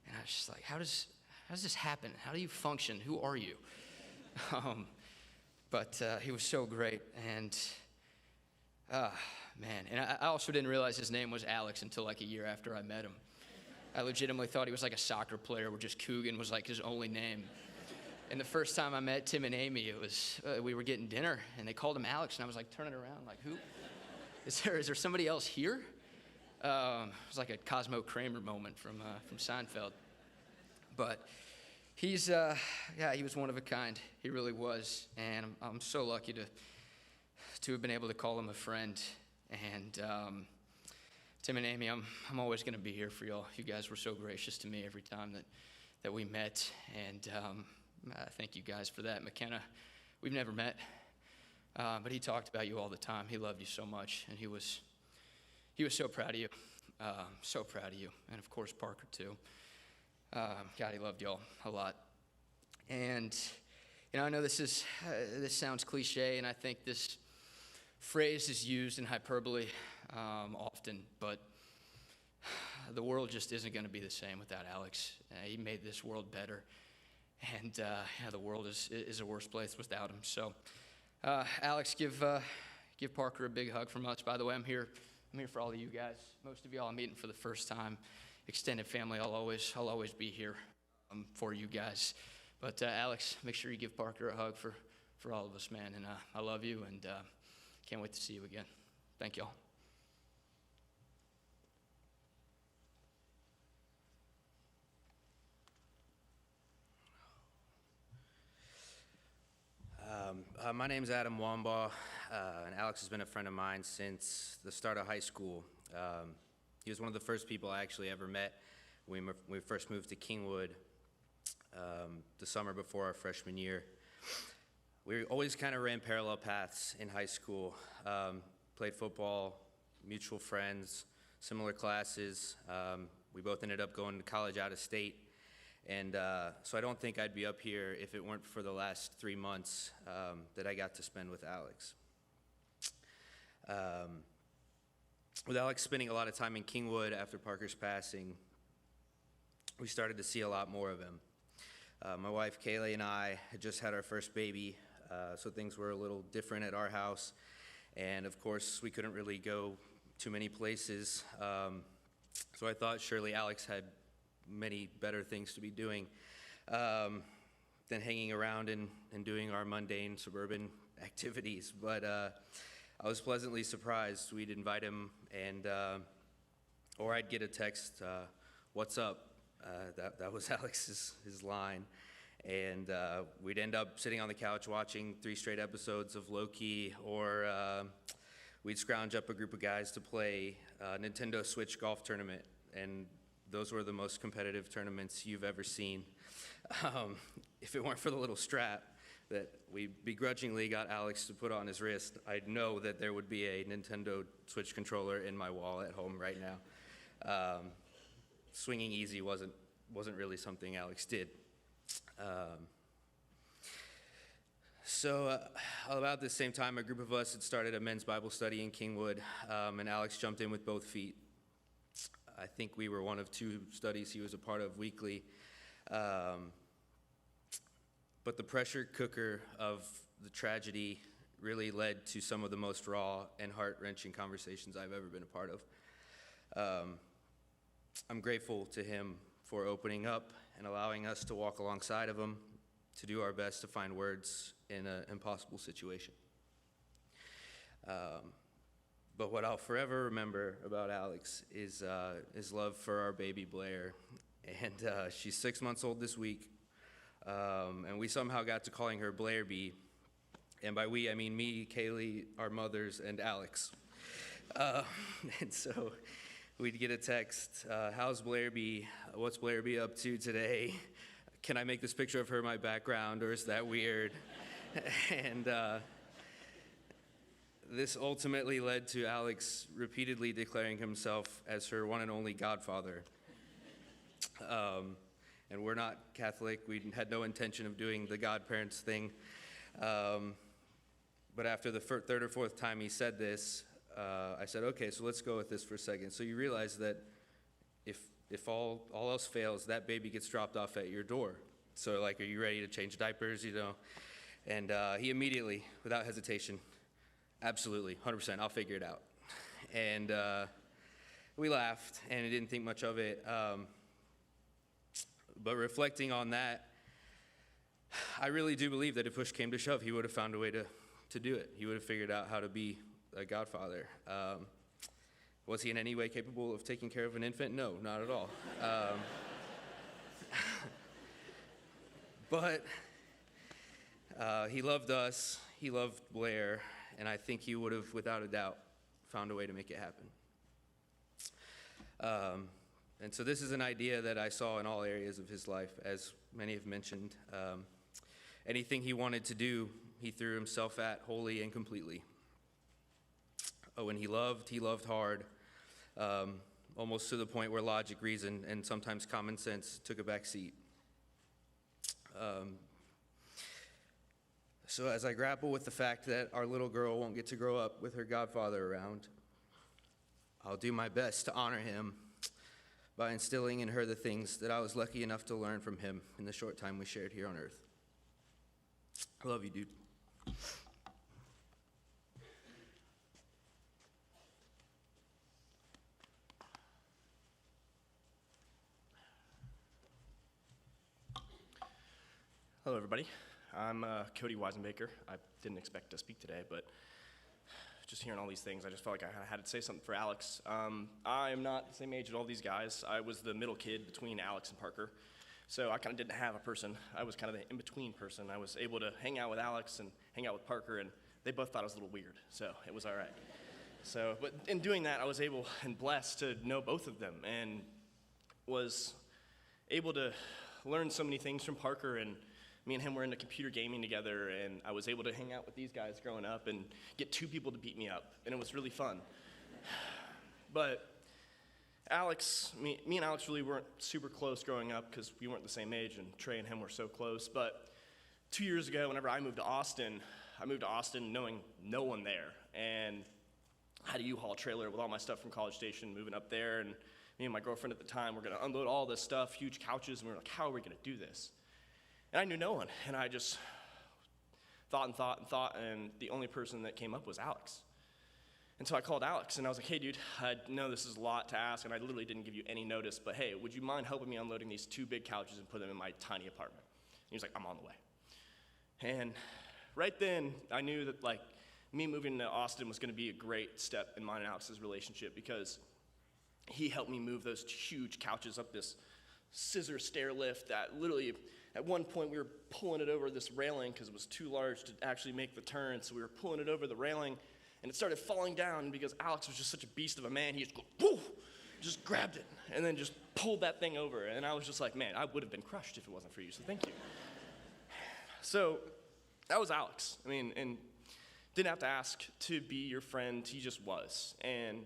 And I was just like, how does this happen? How do you function? Who are you? But he was so great. And, man. And I also didn't realize his name was Alex until like a year after I met him. I legitimately thought he was like a soccer player where just Coogan was like his only name. And the first time I met Tim and Amy, it was, we were getting dinner, and they called him Alex, and I was like turning around, like, who? Is there somebody else here? It was like a Cosmo Kramer moment from Seinfeld. But he was one of a kind. He really was, and I'm so lucky to have been able to call him a friend. And Tim and Amy, I'm always going to be here for y'all. You guys were so gracious to me every time that we met, and thank you guys for that. McKenna, we've never met, but he talked about you all the time. He loved you so much, and he was so proud of you, so proud of you, and of course Parker too. God, he loved y'all a lot. And I know this sounds cliche, and I think this phrase is used in hyperbole often, but the world just isn't going to be the same without Alex. He made this world better. And the world is a worse place without him. So, Alex, give Parker a big hug from us. By the way, I'm here for all of you guys. Most of y'all I'm meeting for the first time. Extended family, I'll always be here for you guys. But Alex, make sure you give Parker a hug for all of us, man. And I love you, and can't wait to see you again. Thank y'all. My name's Adam Wambaugh, and Alex has been a friend of mine since the start of high school. He was one of the first people I actually ever met when we first moved to Kingwood the summer before our freshman year. We always kind of ran parallel paths in high school, played football, mutual friends, similar classes. We both ended up going to college out of state. And so I don't think I'd be up here if it weren't for the last 3 months that I got to spend with Alex. With Alex spending a lot of time in Kingwood after Parker's passing, we started to see a lot more of him. My wife Kaylee and I had just had our first baby, so things were a little different at our house. And of course, we couldn't really go too many places. So I thought surely Alex had many better things to be doing than hanging around and doing our mundane suburban activities. But I was pleasantly surprised. We'd invite him, and or I'd get a text, "What's up?" That was his line. And we'd end up sitting on the couch watching 3 straight episodes of Loki, or we'd scrounge up a group of guys to play a Nintendo Switch golf tournament, and those were the most competitive tournaments you've ever seen. If it weren't for the little strap that we begrudgingly got Alex to put on his wrist, I'd know that there would be a Nintendo Switch controller in my wall at home right now. Swinging easy wasn't really something Alex did. So about the same time, a group of us had started a men's Bible study in Kingwood, and Alex jumped in with both feet. I think we were one of 2 studies he was a part of weekly. But the pressure cooker of the tragedy really led to some of the most raw and heart-wrenching conversations I've ever been a part of. I'm grateful to him for opening up and allowing us to walk alongside of him to do our best to find words in an impossible situation. But what I'll forever remember about Alex is his love for our baby Blair. And she's 6 months old this week, and we somehow got to calling her Blair B. And by we, I mean me, Kaylee, our mothers, and Alex. And so we'd get a text, "How's Blair B? What's Blair B up to today? Can I make this picture of her my background, or is that weird?" And this ultimately led to Alex repeatedly declaring himself as her one and only godfather. And we're not Catholic. We had no intention of doing the godparents thing. But after the 3rd or 4th time he said this, I said, "Okay, so let's go with this for a second." So you realize that if all else fails, that baby gets dropped off at your door. So like, are you ready to change diapers, And he immediately, without hesitation, absolutely, 100%, I'll figure it out. And we laughed, and didn't think much of it. But reflecting on that, I really do believe that if push came to shove, he would have found a way to do it. He would have figured out how to be a godfather. Was he in any way capable of taking care of an infant? No, not at all. But he loved us, he loved Blair, and I think he would have, without a doubt, found a way to make it happen. And so this is an idea that I saw in all areas of his life, as many have mentioned. Anything he wanted to do, he threw himself at wholly and completely. When he loved hard, almost to the point where logic, reason, and sometimes common sense took a back seat. So as I grapple with the fact that our little girl won't get to grow up with her godfather around, I'll do my best to honor him by instilling in her the things that I was lucky enough to learn from him in the short time we shared here on earth. I love you, dude. Hello, everybody. I'm Cody Weisenbaker. I didn't expect to speak today, but just hearing all these things, I just felt like I kinda had to say something for Alex. I am not the same age as all these guys. I was the middle kid between Alex and Parker, so I kind of didn't have a person. I was kind of the in-between person. I was able to hang out with Alex and hang out with Parker, and they both thought I was a little weird, so it was all right. So, but in doing that, I was able and blessed to know both of them, and was able to learn so many things from Parker, and me and him were into computer gaming together, and I was able to hang out with these guys growing up and get 2 people to beat me up, and it was really fun. But Alex, me and Alex really weren't super close growing up because we weren't the same age, and Trey and him were so close. But 2 years ago, whenever I moved to Austin knowing no one there, and I had a U-Haul trailer with all my stuff from College Station moving up there, and me and my girlfriend at the time were gonna unload all this stuff, huge couches, and we were like, how are we gonna do this? And I knew no one, and I just thought, and the only person that came up was Alex. And so I called Alex, and I was like, hey, dude, I know this is a lot to ask, and I literally didn't give you any notice, but hey, would you mind helping me unloading these 2 big couches and put them in my tiny apartment? And he was like, I'm on the way. And right then, I knew that, like, me moving to Austin was going to be a great step in mine and Alex's relationship, because he helped me move those huge couches up this scissor stair lift that literally, at one point, we were pulling it over this railing because it was too large to actually make the turn, so we were pulling it over the railing, and it started falling down because Alex was just such a beast of a man. He just go, whoo, just grabbed it, and then just pulled that thing over. And I was just like, man, I would have been crushed if it wasn't for you, so thank you. So that was Alex. I mean, and didn't have to ask to be your friend. He just was. And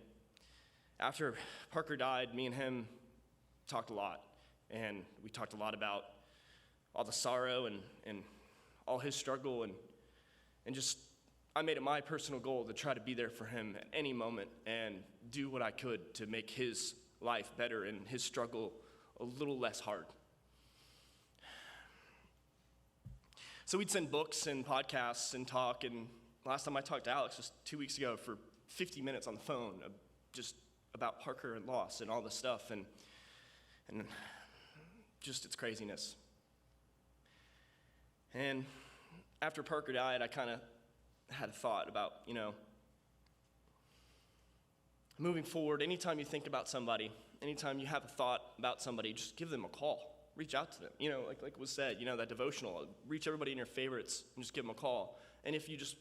after Parker died, me and him talked a lot. And we talked a lot about all the sorrow and all his struggle, and just I made it my personal goal to try to be there for him at any moment and do what I could to make his life better and his struggle a little less hard. So we'd send books and podcasts and talk, and last time I talked to Alex just 2 weeks ago for 50 minutes on the phone, just about Parker and loss and all this stuff, and just its craziness. And after Parker died, I kind of had a thought about, moving forward, anytime you think about somebody, anytime you have a thought about somebody, just give them a call. Reach out to them. Like was said, that devotional, reach everybody in your favorites and just give them a call. And if you just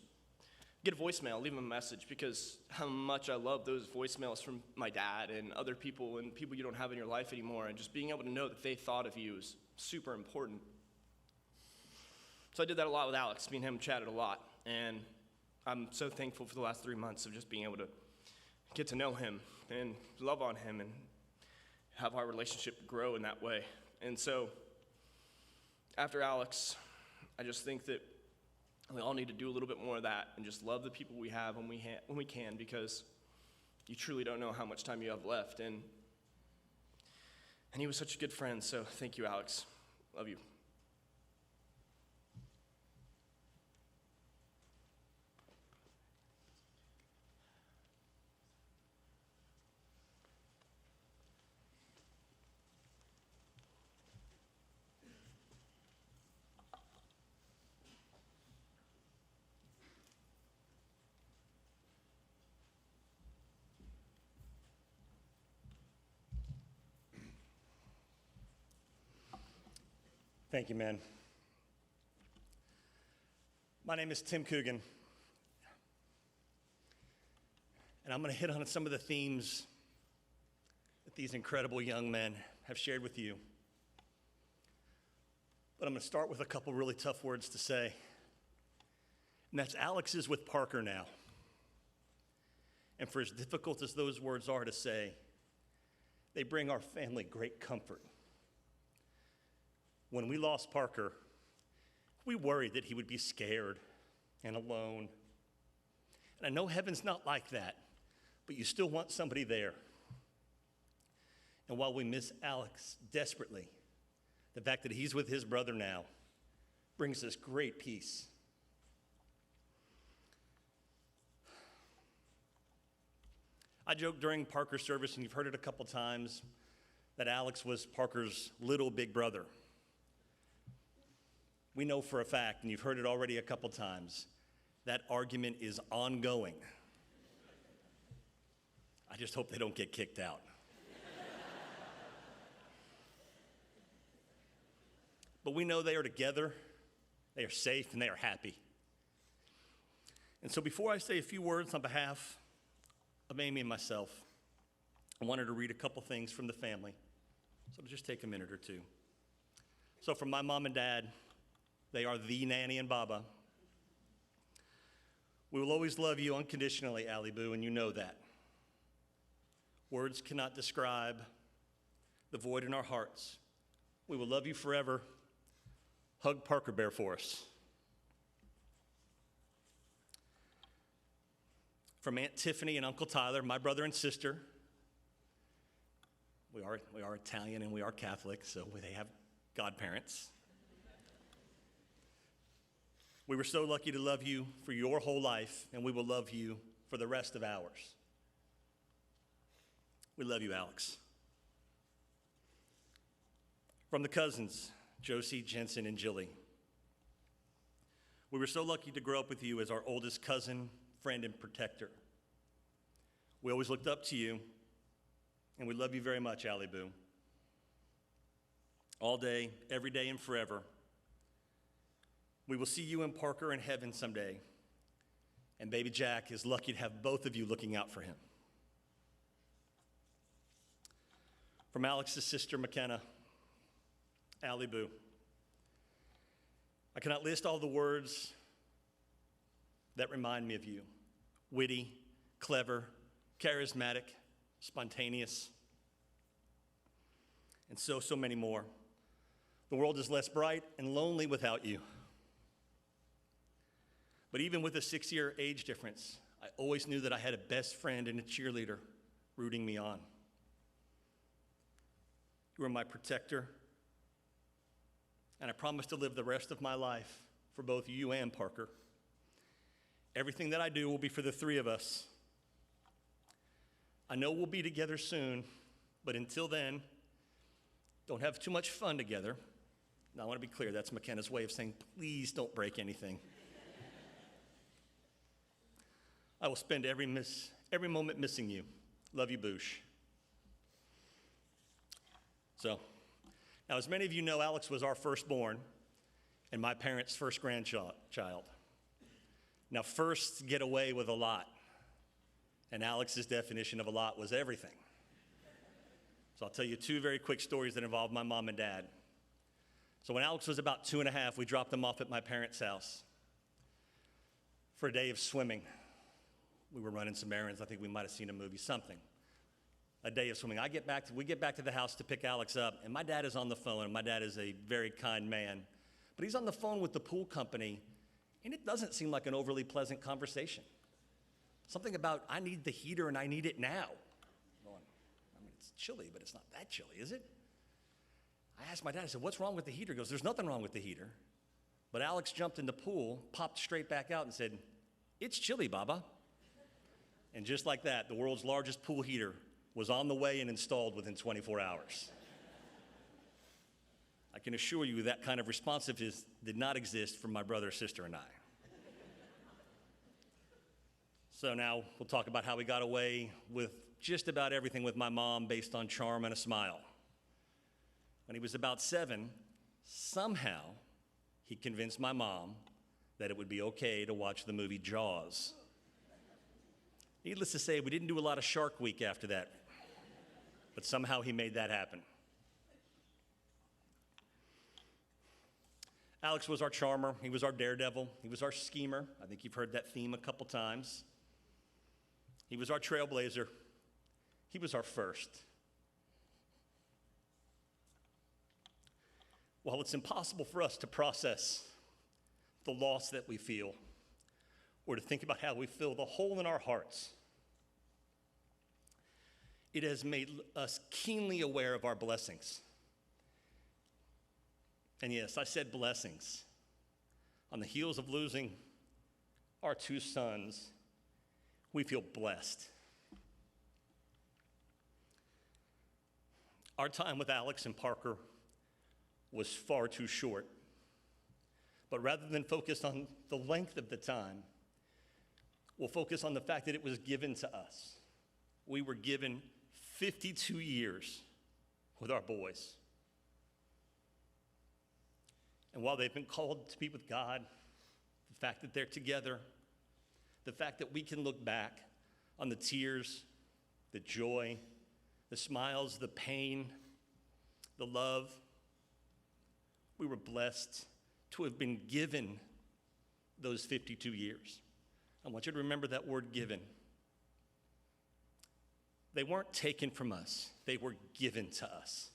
get a voicemail, leave them a message, because how much I love those voicemails from my dad and other people and people you don't have in your life anymore, and just being able to know that they thought of you is super important. So I did that a lot with Alex. Me and him chatted a lot, and I'm so thankful for the last 3 months of just being able to get to know him and love on him and have our relationship grow in that way. And so after Alex, I just think that we all need to do a little bit more of that and just love the people we have when we can, because you truly don't know how much time you have left. And he was such a good friend, so thank you, Alex. Love you. Thank you, man. My name is Tim Coogan, and I'm going to hit on some of the themes that these incredible young men have shared with you. But I'm going to start with a couple really tough words to say, and that's Alex is with Parker now. And for as difficult as those words are to say, they bring our family great comfort. When we lost Parker, we worried that he would be scared and alone. And I know heaven's not like that, but you still want somebody there. And while we miss Alex desperately, the fact that he's with his brother now brings us great peace. I joked during Parker's service, and you've heard it a couple times, that Alex was Parker's little big brother. We know for a fact, and you've heard it already a couple times, that argument is ongoing. I just hope they don't get kicked out. But we know they are together, they are safe, and they are happy. And so before I say a few words on behalf of Amy and myself, I wanted to read a couple things from the family. So it'll just take a minute or two. So from my mom and dad, they are the Nanny and Baba. We will always love you unconditionally, Allie Boo, and you know that. Words cannot describe the void in our hearts. We will love you forever. Hug Parker Bear for us. From Aunt Tiffany and Uncle Tyler, my brother and sister. We are Italian and we are Catholic, so they have godparents. We were so lucky to love you for your whole life, and we will love you for the rest of ours. We love you, Alex. From the cousins, Josie, Jensen, and Jilly. We were so lucky to grow up with you as our oldest cousin, friend, and protector. We always looked up to you, and we love you very much, Allie Boo. All day, every day, and forever. We will see you and Parker in heaven someday, and baby Jack is lucky to have both of you looking out for him. From Alex's sister, McKenna, Allie Boo. I cannot list all the words that remind me of you. Witty, clever, charismatic, spontaneous, and so many more. The world is less bright and lonely without you. But even with a 6-year age difference, I always knew that I had a best friend and a cheerleader rooting me on. You were my protector, and I promise to live the rest of my life for both you and Parker. Everything that I do will be for the three of us. I know we'll be together soon, but until then, don't have too much fun together. Now, I want to be clear, that's McKenna's way of saying, please don't break anything. I will spend every moment missing you. Love you, Boosh. So, now as many of you know, Alex was our firstborn and my parents' first grandchild. Now, firsts get away with a lot, and Alex's definition of a lot was everything. So I'll tell you 2 very quick stories that involve my mom and dad. So when Alex was about 2.5, we dropped him off at my parents' house for a day of swimming. We were running some errands. I think we might have seen a movie, something. A day of swimming. We get back to the house to pick Alex up, and my dad is on the phone, and my dad is a very kind man. But he's on the phone with the pool company, and it doesn't seem like an overly pleasant conversation. Something about, I need the heater and I need it now. It's chilly, but it's not that chilly, is it? I asked my dad, I said, what's wrong with the heater? He goes, there's nothing wrong with the heater. But Alex jumped in the pool, popped straight back out and said, it's chilly, Baba. And just like that, the world's largest pool heater was on the way and installed within 24 hours. I can assure you that kind of responsiveness did not exist for my brother, sister, and I. So now we'll talk about how we got away with just about everything with my mom based on charm and a smile. When he was about 7, somehow he convinced my mom that it would be okay to watch the movie Jaws. Needless to say, we didn't do a lot of Shark Week after that, but somehow he made that happen. Alex was our charmer, he was our daredevil, he was our schemer. I think you've heard that theme a couple times. He was our trailblazer. He was our first. While it's impossible for us to process the loss that we feel, or to think about how we fill the hole in our hearts, it has made us keenly aware of our blessings. And yes, I said blessings. On the heels of losing our 2 sons, we feel blessed. Our time with Alex and Parker was far too short. But rather than focus on the length of the time, we'll focus on the fact that it was given to us. We were given 52 years with our boys. And while they've been called to be with God, the fact that they're together, the fact that we can look back on the tears, the joy, the smiles, the pain, the love, we were blessed to have been given those 52 years. I want you to remember that word given. They weren't taken from us, they were given to us.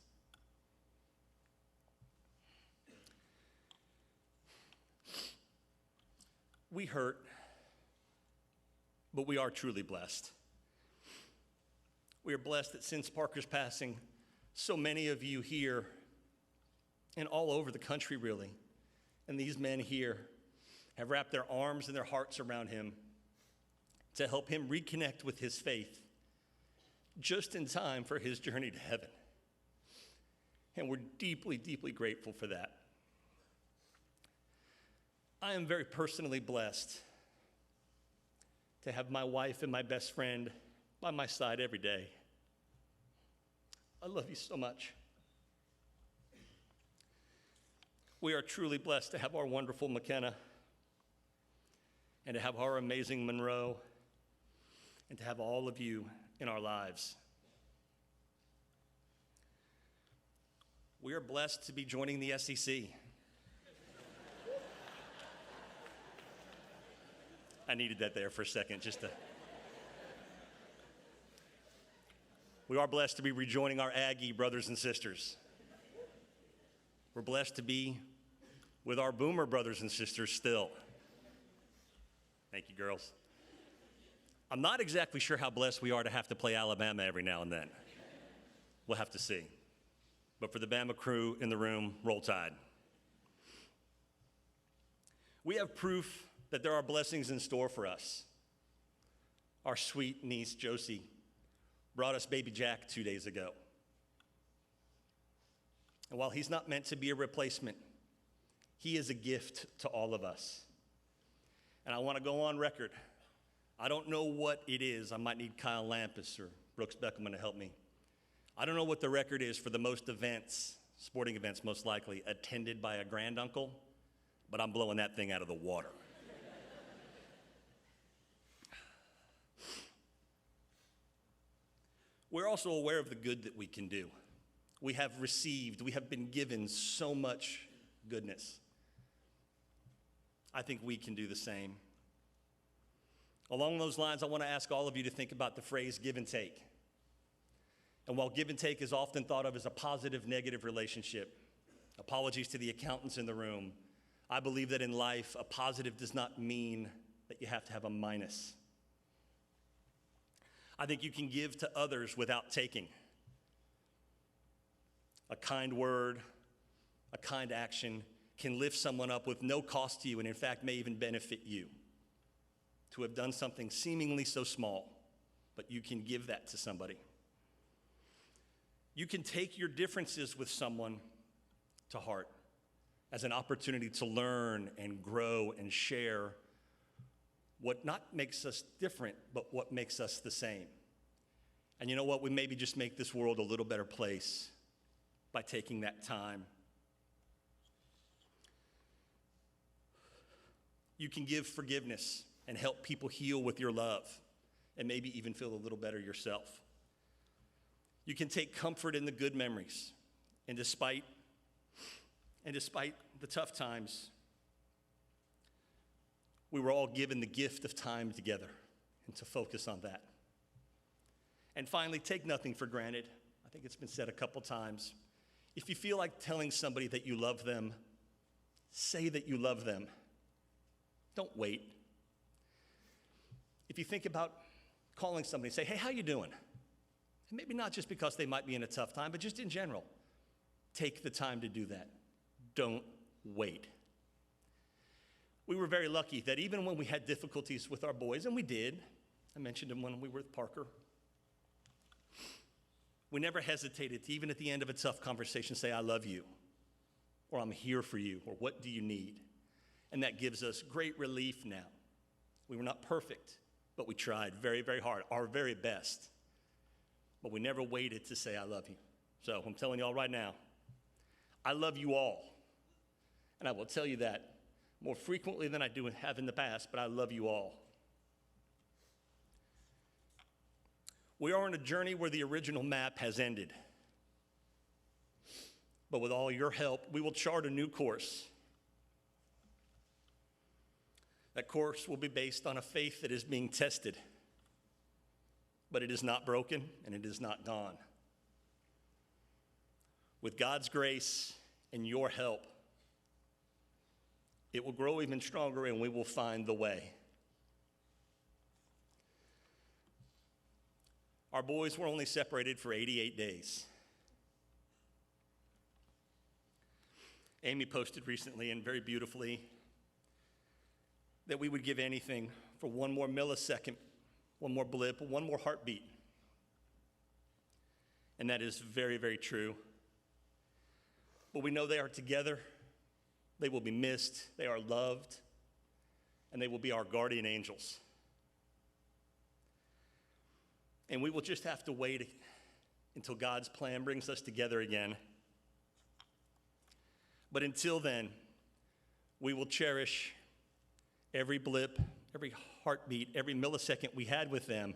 We hurt, but we are truly blessed. We are blessed that since Parker's passing, so many of you here and all over the country really, and these men here have wrapped their arms and their hearts around him, to help him reconnect with his faith just in time for his journey to heaven. And we're deeply, deeply grateful for that. I am very personally blessed to have my wife and my best friend by my side every day. I love you so much. We are truly blessed to have our wonderful McKenna and to have our amazing Monroe and to have all of you in our lives. We are blessed to be joining the SEC. I needed that there for a second just to. We are blessed to be rejoining our Aggie brothers and sisters. We're blessed to be with our Boomer brothers and sisters still. Thank you, girls. I'm not exactly sure how blessed we are to have to play Alabama every now and then. We'll have to see. But for the Bama crew in the room, roll tide. We have proof that there are blessings in store for us. Our sweet niece, Josie, brought us baby Jack 2 days ago. And while he's not meant to be a replacement, he is a gift to all of us. And I want to go on record. I don't know what it is. I might need Kyle Lampus or Brooks Beckelman to help me. I don't know what the record is for the most events, sporting events most likely, attended by a granduncle, but I'm blowing that thing out of the water. We're also aware of the good that we can do. We have been given so much goodness. I think we can do the same. Along those lines, I want to ask all of you to think about the phrase give and take. And while give and take is often thought of as a positive, negative relationship, apologies to the accountants in the room, I believe that in life, a positive does not mean that you have to have a minus. I think you can give to others without taking. A kind word, a kind action can lift someone up with no cost to you and in fact may even benefit you. To have done something seemingly so small, but you can give that to somebody. You can take your differences with someone to heart as an opportunity to learn and grow and share what not makes us different, but what makes us the same. And you know what? We maybe just make this world a little better place by taking that time. You can give forgiveness and help people heal with your love and maybe even feel a little better yourself. You can take comfort in the good memories, and despite the tough times, we were all given the gift of time together and to focus on that. And finally, take nothing for granted. I think it's been said a couple times. If you feel like telling somebody that you love them, say that you love them. Don't wait. If you think about calling somebody, say, hey, how you doing? And maybe not just because they might be in a tough time, but just in general. Take the time to do that. Don't wait. We were very lucky that even when we had difficulties with our boys, and we did, I mentioned them when we were with Parker, we never hesitated to, even at the end of a tough conversation, say, I love you, or I'm here for you, or what do you need? And that gives us great relief now. We were not perfect, but we tried very, very hard, our very best. But we never waited to say, I love you. So I'm telling you all right now, I love you all. And I will tell you that more frequently than I have in the past, but I love you all. We are on a journey where the original map has ended. But with all your help, we will chart a new course. That course will be based on a faith that is being tested, but it is not broken and it is not gone. With God's grace and your help, it will grow even stronger and we will find the way. Our boys were only separated for 88 days. Amy posted recently and very beautifully that we would give anything for one more millisecond one more blip, one more heartbeat. And that is very, very true. But we know they are together. They will be missed. They are loved. And they will be our guardian angels. And we will just have to wait until God's plan brings us together again. But until then, we will cherish every blip, every heartbeat, every millisecond we had with them.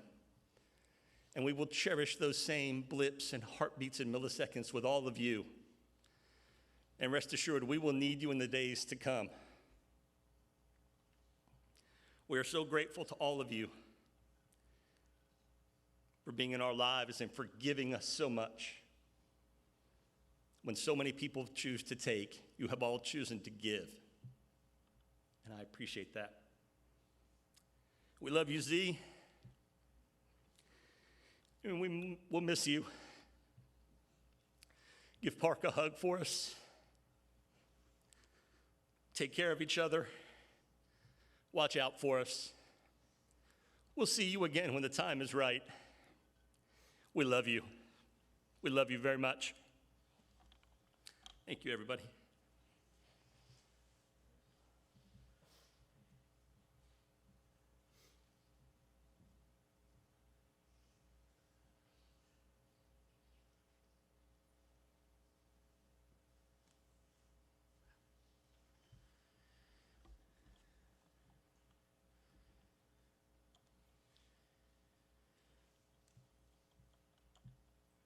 And we will cherish those same blips and heartbeats and milliseconds with all of you. And rest assured, we will need you in the days to come. We are so grateful to all of you for being in our lives and for giving us so much. When so many people choose to take, you have all chosen to give. And I appreciate that. We love you, Z. And we'll miss you. Give Park a hug for us. Take care of each other. Watch out for us. We'll see you again when the time is right. We love you. We love you very much. Thank you, everybody.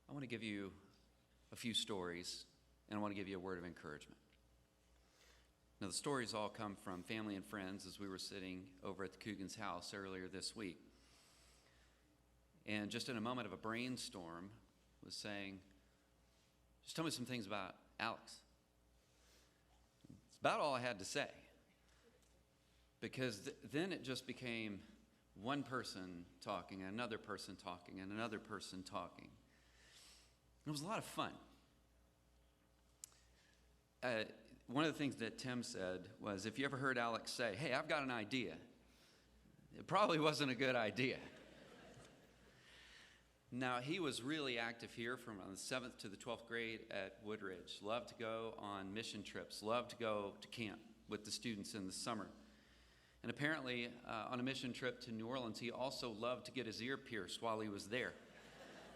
I want to give you a few stories, and I want to give you a word of encouragement. Now, the stories all come from family and friends as we were sitting over at the Coogan's house earlier this week. And just in a moment of a brainstorm, was saying, just tell me some things about Alex. It's about all I had to say. Because then it just became one person talking, and another person talking, and another person talking. It was a lot of fun. One of the things that Tim said was, if you ever heard Alex say, hey, I've got an idea, it probably wasn't a good idea. Now, he was really active here from the 7th to the 12th grade at Woodridge. Loved to go on mission trips, loved to go to camp with the students in the summer. And apparently, on a mission trip to New Orleans, he also loved to get his ear pierced while he was there.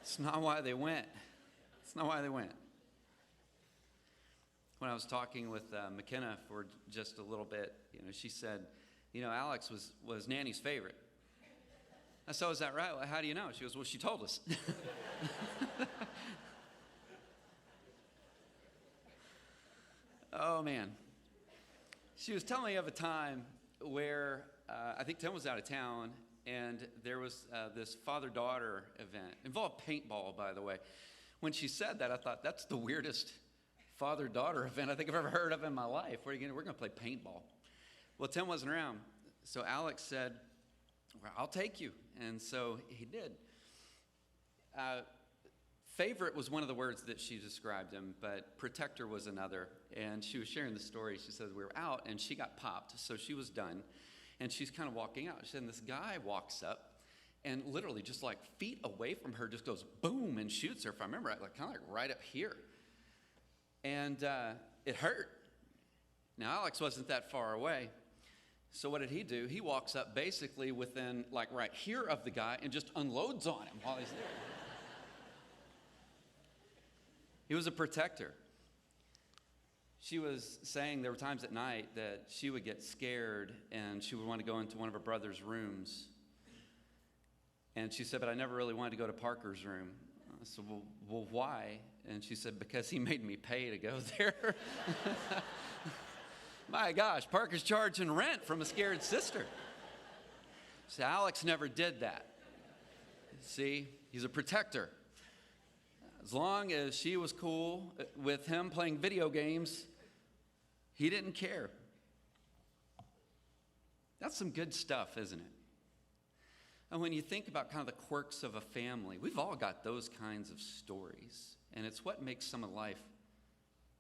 It's not why they went. It's not why they went. When I was talking with McKenna for just a little bit, she said, Alex was Nanny's favorite. I said, is that right? Well, how do you know? She goes, well, she told us. Oh, man. She was telling me of a time where I think Tim was out of town, and there was this father-daughter event. Involved paintball, by the way. When she said that, I thought, that's the weirdest father-daughter event I think I've ever heard of in my life. We're going to play paintball. Well, Tim wasn't around, so Alex said, well, I'll take you. And so he did. Favorite was one of the words that she described him, but protector was another. And she was sharing the story. She said we were out, and she got popped, so she was done. And she's kind of walking out. She said, and this guy walks up, and literally just like feet away from her, just goes boom and shoots her, if I remember right, kind of like right up here. And it hurt. Now, Alex wasn't that far away. So what did he do? He walks up basically within like right here of the guy and just unloads on him while he's there. He was a protector. She was saying there were times at night that she would get scared and she would want to go into one of her brother's rooms. And she said, but I never really wanted to go to Parker's room. I said, well, why? And she said, because he made me pay to go there. My gosh, Parker's charging rent from a scared sister. So Alex never did that. See, he's a protector. As long as she was cool with him playing video games, he didn't care. That's some good stuff, isn't it? And when you think about kind of the quirks of a family, we've all got those kinds of stories. And it's what makes some of life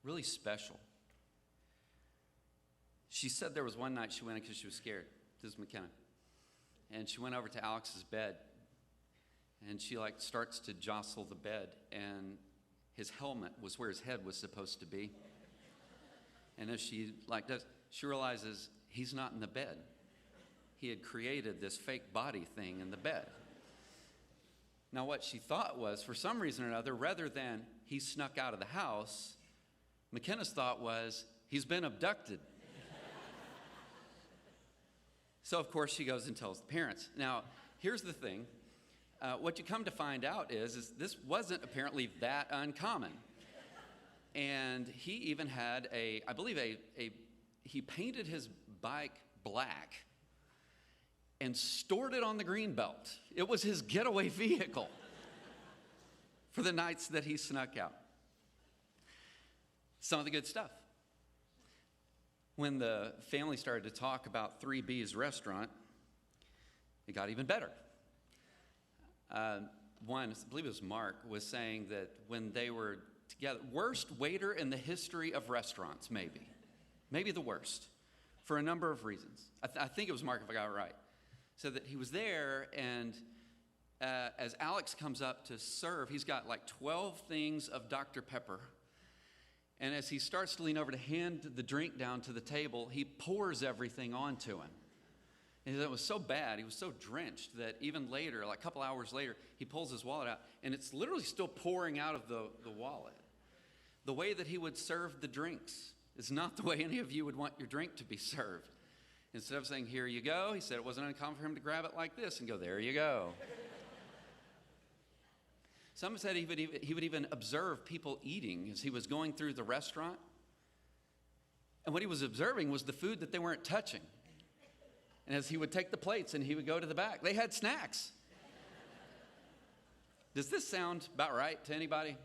really special. She said there was one night she went in because she was scared. This is McKenna. And she went over to Alex's bed And she like starts to jostle the bed, and his helmet was where his head was supposed to be. And as she like does, she realizes he's not in the bed. He had created this fake body thing in the bed. Now what she thought was, for some reason or another, rather than he snuck out of the house, McKenna's thought was, he's been abducted. So of course she goes and tells the parents. Now, here's the thing. What you come to find out is this wasn't apparently that uncommon. And he even had I believe he painted his bike black and stored it on the greenbelt. It was his getaway vehicle for the nights that he snuck out. Some of the good stuff. When the family started to talk about 3B's restaurant, it got even better. One, I believe it was Mark, was saying that when they were together, worst waiter in the history of restaurants, maybe the worst, for a number of reasons. I think it was Mark, if I got it right. So that he was there, and as Alex comes up to serve, he's got like 12 things of Dr. Pepper. And as he starts to lean over to hand the drink down to the table, he pours everything onto him. And it was so bad, he was so drenched that even later, like a couple hours later, he pulls his wallet out, and it's literally still pouring out of the wallet. The way that he would serve the drinks is not the way any of you would want your drink to be served. Instead of saying, here you go, he said it wasn't uncommon for him to grab it like this and go, there you go. Some said he would even observe people eating as he was going through the restaurant. And what he was observing was the food that they weren't touching. And as he would take the plates and he would go to the back, they had snacks. Does this sound about right to anybody?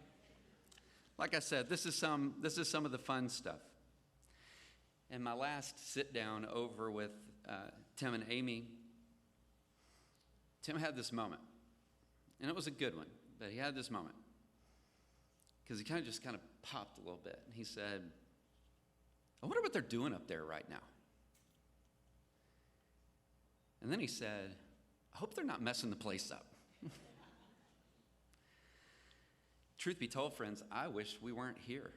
Like I said, this is some of the fun stuff. And my last sit down over with Tim and Amy, Tim had this moment. And it was a good one, but he had this moment. Because he kind of popped a little bit. And he said, I wonder what they're doing up there right now. And then he said, I hope they're not messing the place up. Truth be told, friends, I wish we weren't here.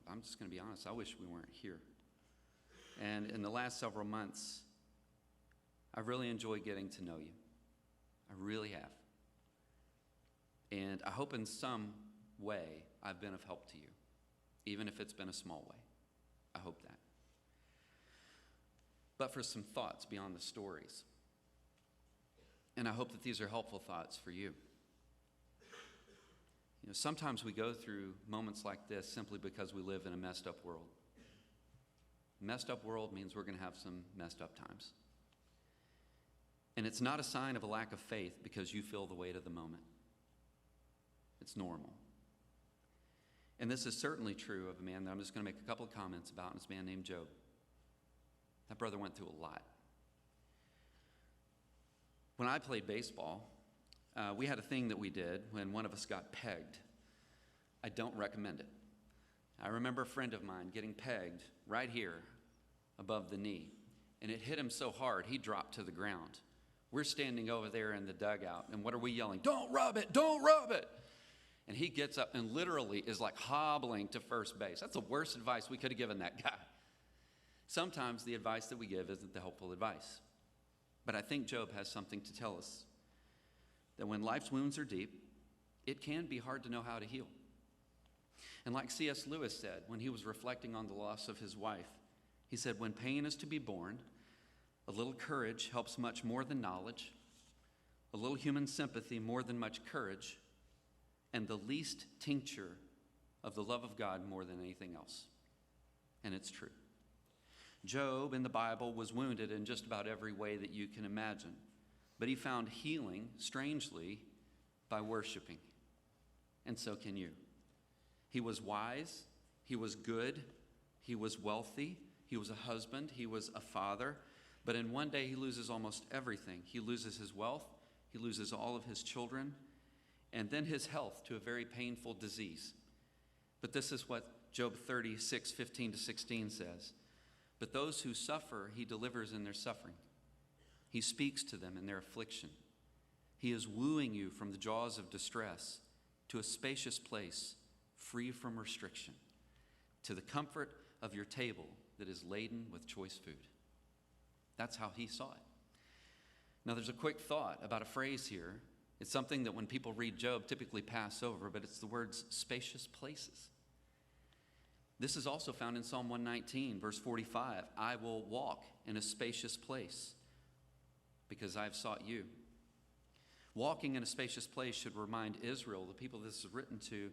I'm just going to be honest. I wish we weren't here. And in the last several months, I've really enjoyed getting to know you. I really have. And I hope in some way I've been of help to you, even if it's been a small way. I hope that. But for some thoughts beyond the stories. And I hope that these are helpful thoughts for you. You know, sometimes we go through moments like this simply because we live in a messed up world. Messed up world means we're going to have some messed up times. And it's not a sign of a lack of faith because you feel the weight of the moment. It's normal. And this is certainly true of a man that I'm just going to make a couple of comments about, and it's a man named Job. That brother went through a lot. When I played baseball, we had a thing that we did when one of us got pegged. I don't recommend it. I remember a friend of mine getting pegged right here above the knee, and it hit him so hard he dropped to the ground. We're standing over there in the dugout, and what are we yelling? Don't rub it, don't rub it. And he gets up and literally is like hobbling to first base. That's the worst advice we could have given that guy. Sometimes the advice that we give isn't the helpful advice. But I think Job has something to tell us. That when life's wounds are deep, it can be hard to know how to heal. And like C.S. Lewis said when he was reflecting on the loss of his wife, he said, when pain is to be borne, a little courage helps much more than knowledge, a little human sympathy more than much courage, and the least tincture of the love of God more than anything else. And it's true. Job in the Bible was wounded in just about every way that you can imagine. But he found healing, strangely, by worshiping. And so can you. He was wise. He was good. He was wealthy. He was a husband. He was a father. But in one day, he loses almost everything. He loses his wealth. He loses all of his children. And then his health to a very painful disease. But this is what Job 36:15-16 says. But those who suffer, he delivers in their suffering. He speaks to them in their affliction. He is wooing you from the jaws of distress to a spacious place free from restriction, to the comfort of your table that is laden with choice food. That's how he saw it. Now, there's a quick thought about a phrase here. It's something that when people read Job typically pass over, but it's the words spacious places. This is also found in Psalm 119, verse 45. I will walk in a spacious place because I've sought you. Walking in a spacious place should remind Israel, the people this is written to,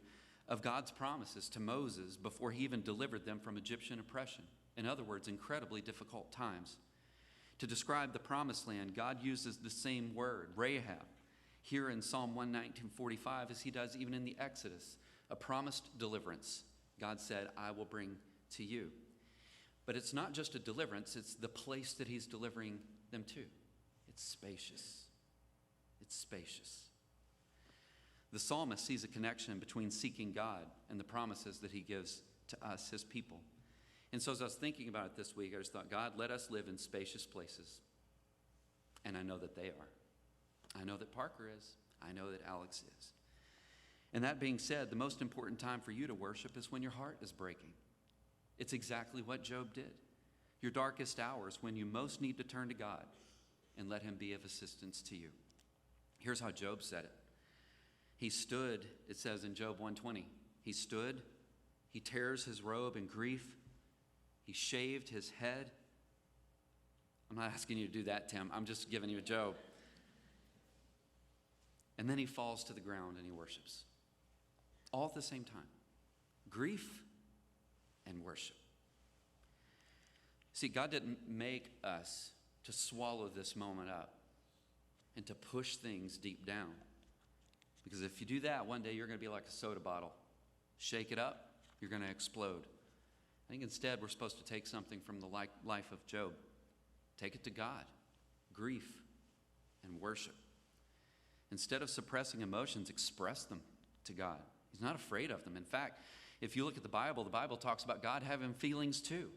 of God's promises to Moses before he even delivered them from Egyptian oppression. In other words, incredibly difficult times. To describe the promised land, God uses the same word, Rahab, here in Psalm 119:45 as he does even in the Exodus, a promised deliverance. God said, I will bring to you. But it's not just a deliverance, it's the place that he's delivering them to. It's spacious. It's spacious. The psalmist sees a connection between seeking God and the promises that he gives to us, his people. And so as I was thinking about it this week, I just thought, God, let us live in spacious places. And I know that they are. I know that Parker is. I know that Alex is. And that being said, the most important time for you to worship is when your heart is breaking. It's exactly what Job did. Your darkest hours when you most need to turn to God and let him be of assistance to you. Here's how Job said it. He stood, it says in Job 120, he stood, he tears his robe in grief, he shaved his head. I'm not asking you to do that, Tim. I'm just giving you a Job. And then he falls to the ground and he worships. All at the same time. Grief and worship. See, God didn't make us to swallow this moment up and to push things deep down. Because if you do that, one day you're going to be like a soda bottle. Shake it up, you're going to explode. I think instead we're supposed to take something from the life of Job. Take it to God. Grief and worship. Instead of suppressing emotions, express them to God. He's not afraid of them. In fact, if you look at the Bible talks about God having feelings too.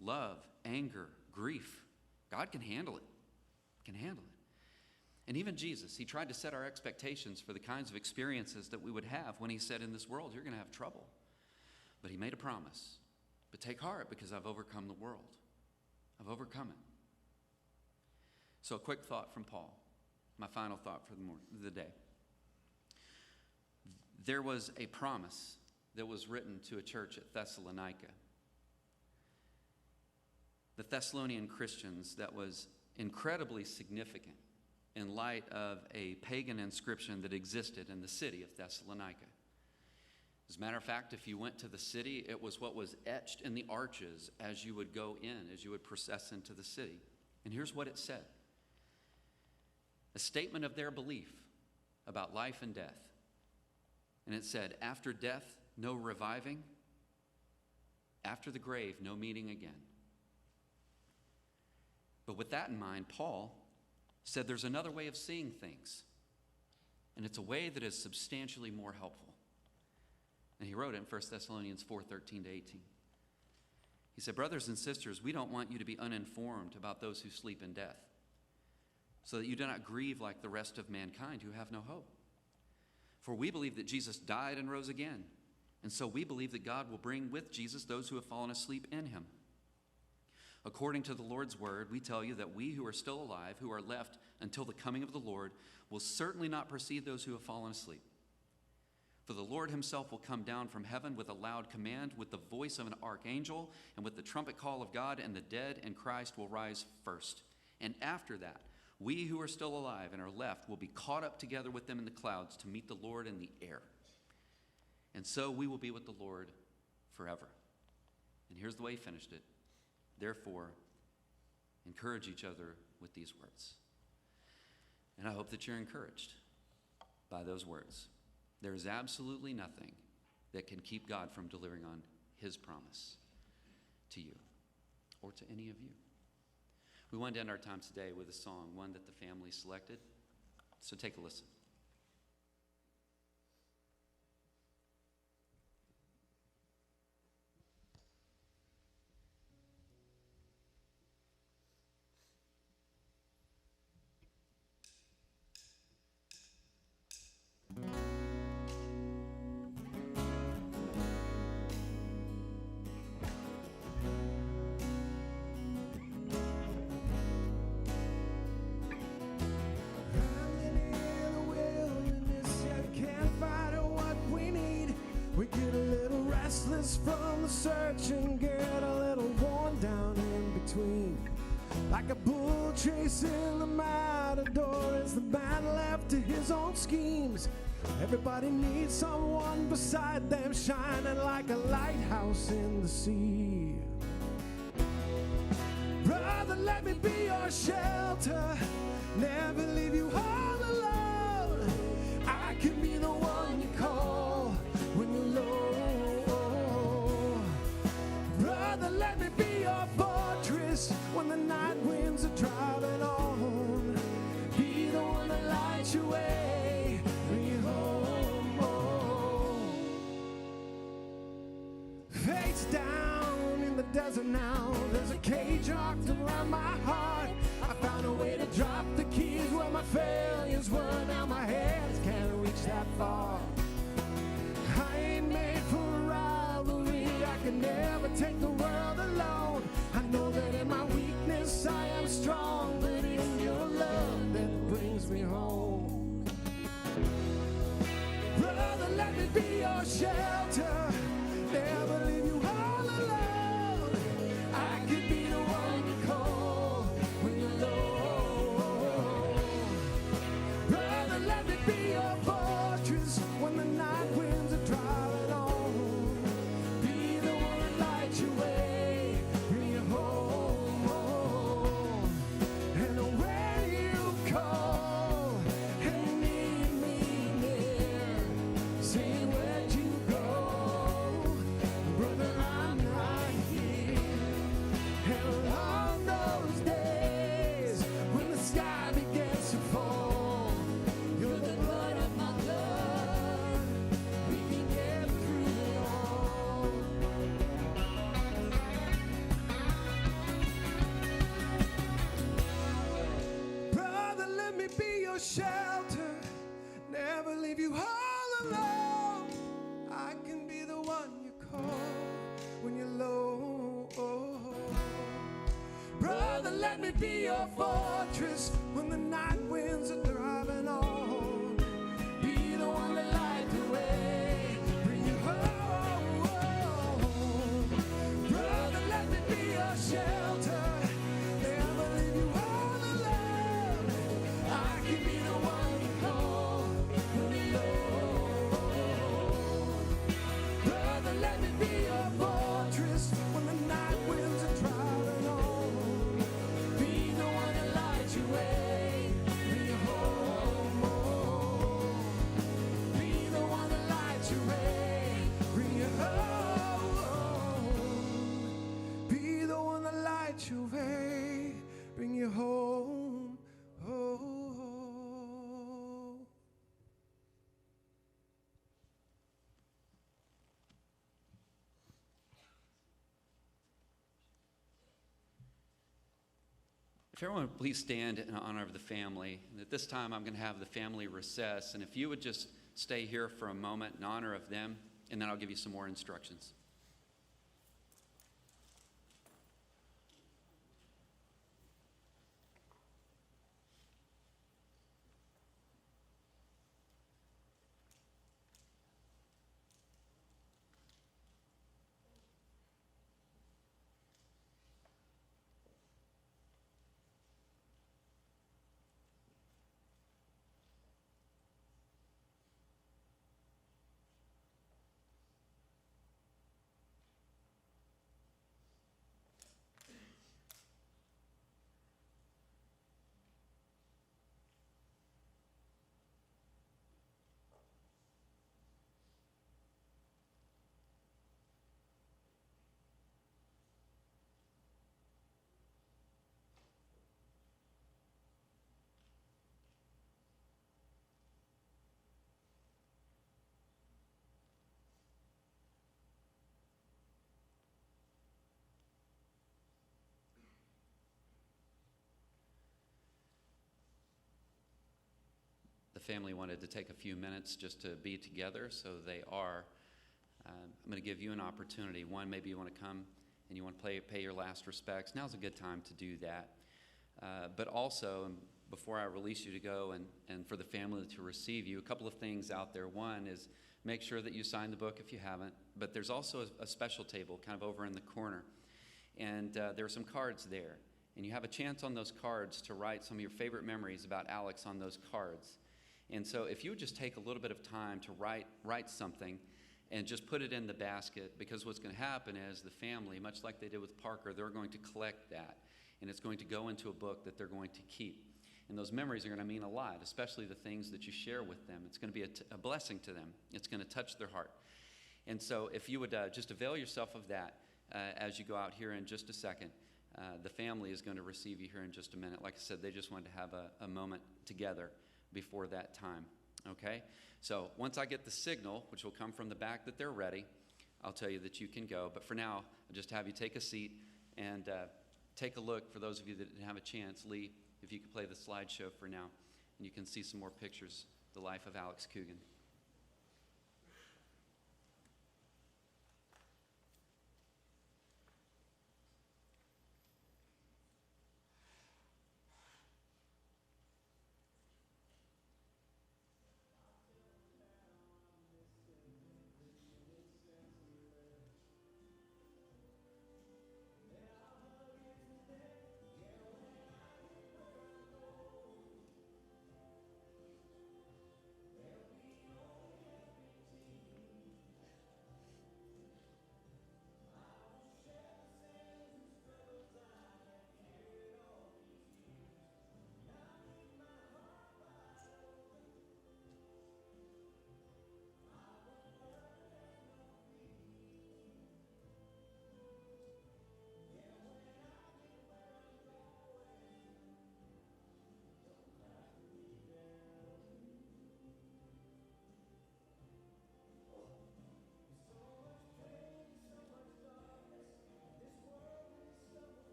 Love, anger, grief. God can handle it. Can handle it. And even Jesus, he tried to set our expectations for the kinds of experiences that we would have when he said, in this world, you're going to have trouble. But he made a promise. But take heart, because I've overcome the world. I've overcome it. So a quick thought from Paul. My final thought for the day. There was a promise that was written to a church at Thessalonica. The Thessalonian Christians that was incredibly significant in light of a pagan inscription that existed in the city of Thessalonica. As a matter of fact, if you went to the city, it was what was etched in the arches as you would go in, as you would process into the city. And here's what it said. A statement of their belief about life and death. And it said, after death, no reviving. After the grave, no meeting again. But with that in mind, Paul said there's another way of seeing things. And it's a way that is substantially more helpful. And he wrote it in 1 Thessalonians 4:13 to 18. He said, brothers and sisters, we don't want you to be uninformed about those who sleep in death, so that you do not grieve like the rest of mankind who have no hope. For we believe that Jesus died and rose again. And so we believe that God will bring with Jesus those who have fallen asleep in him. According to the Lord's word, we tell you that we who are still alive, who are left until the coming of the Lord, will certainly not precede those who have fallen asleep. For the Lord himself will come down from heaven with a loud command, with the voice of an archangel, and with the trumpet call of God, and the dead in Christ will rise first. And after that, we who are still alive and are left will be caught up together with them in the clouds to meet the Lord in the air. And so we will be with the Lord forever. And here's the way he finished it. Therefore, encourage each other with these words. And I hope that you're encouraged by those words. There is absolutely nothing that can keep God from delivering on his promise to you or to any of you. We wanted to end our time today with a song, one that the family selected. So take a listen. search and get a little worn down in between. Like a bull chasing the matador as the man left to his own schemes. Everybody needs someone beside them, shining like a lighthouse in the sea. Brother, let me be your shelter, never leave you all alone. I can be the one you call when you're low. Brother, let me be your fortress when the night winds are driving on. Be the one that lights your way, bring you home. Face down in the desert now, there's a cage locked around my heart. I found a way to drop the keys where my failures were. Now my hands can't reach that far. I ain't made for a rivalry, I can never take the world alone. I know that in my weakness I am strong, but in your love that brings me home. Brother, let me be your shelter, never leave you all alone. I could be the one you call when you're low. Brother, let me be your fortress when the night winds are driving on. Be the one that lights your way, bring you home. And when you call and need me near, say where'd you go? Brother, I'm right here. And on those days when the sky begins to fall, you're the blood of my blood. We can get through it all. Brother, let me be your shelter, never leave you all alone. I can be the one you call when you're low. Brother, let me be your fortress when the night winds are driving on. Be the one that lights the way, bring you home. Brother, let me be your shelter, never leave you all alone. I can be the one you call when you're low. Brother, let me be your fortress when the night winds are driving on. Be the one that lights your way, bring you home. Be the one that lights your way, bring you home. Be the one that lights your way, bring you home. If everyone would please stand in honor of the family. And at this time, I'm going to have the family recess. And if you would just stay here for a moment in honor of them, and then I'll give you some more instructions. The family wanted to take a few minutes just to be together, so they are. I'm going to give you an opportunity. One, maybe you want to come and you want to pay your last respects. Now's a good time to do that. But also, before I release you to go and for the family to receive you, a couple of things out there. One is make sure that you sign the book if you haven't, but there's also a special table kind of over in the corner, and there are some cards there, and you have a chance on those cards to write some of your favorite memories about Alex on those cards. And so if you would just take a little bit of time to write something and just put it in the basket, because what's going to happen is the family, much like they did with Parker, they're going to collect that, and it's going to go into a book that they're going to keep. And those memories are going to mean a lot, especially the things that you share with them. It's going to be a blessing to them. It's going to touch their heart. And so if you would just avail yourself of that as you go out here in just a second. The family is going to receive you here in just a minute. Like I said, they just wanted to have a moment together before that time. Okay? So once I get the signal, which will come from the back that they're ready, I'll tell you that you can go. But for now, I'll just have you take a seat and take a look. For those of you that didn't have a chance, Lee, if you could play the slideshow for now, and you can see some more pictures, the life of Alex Coogan.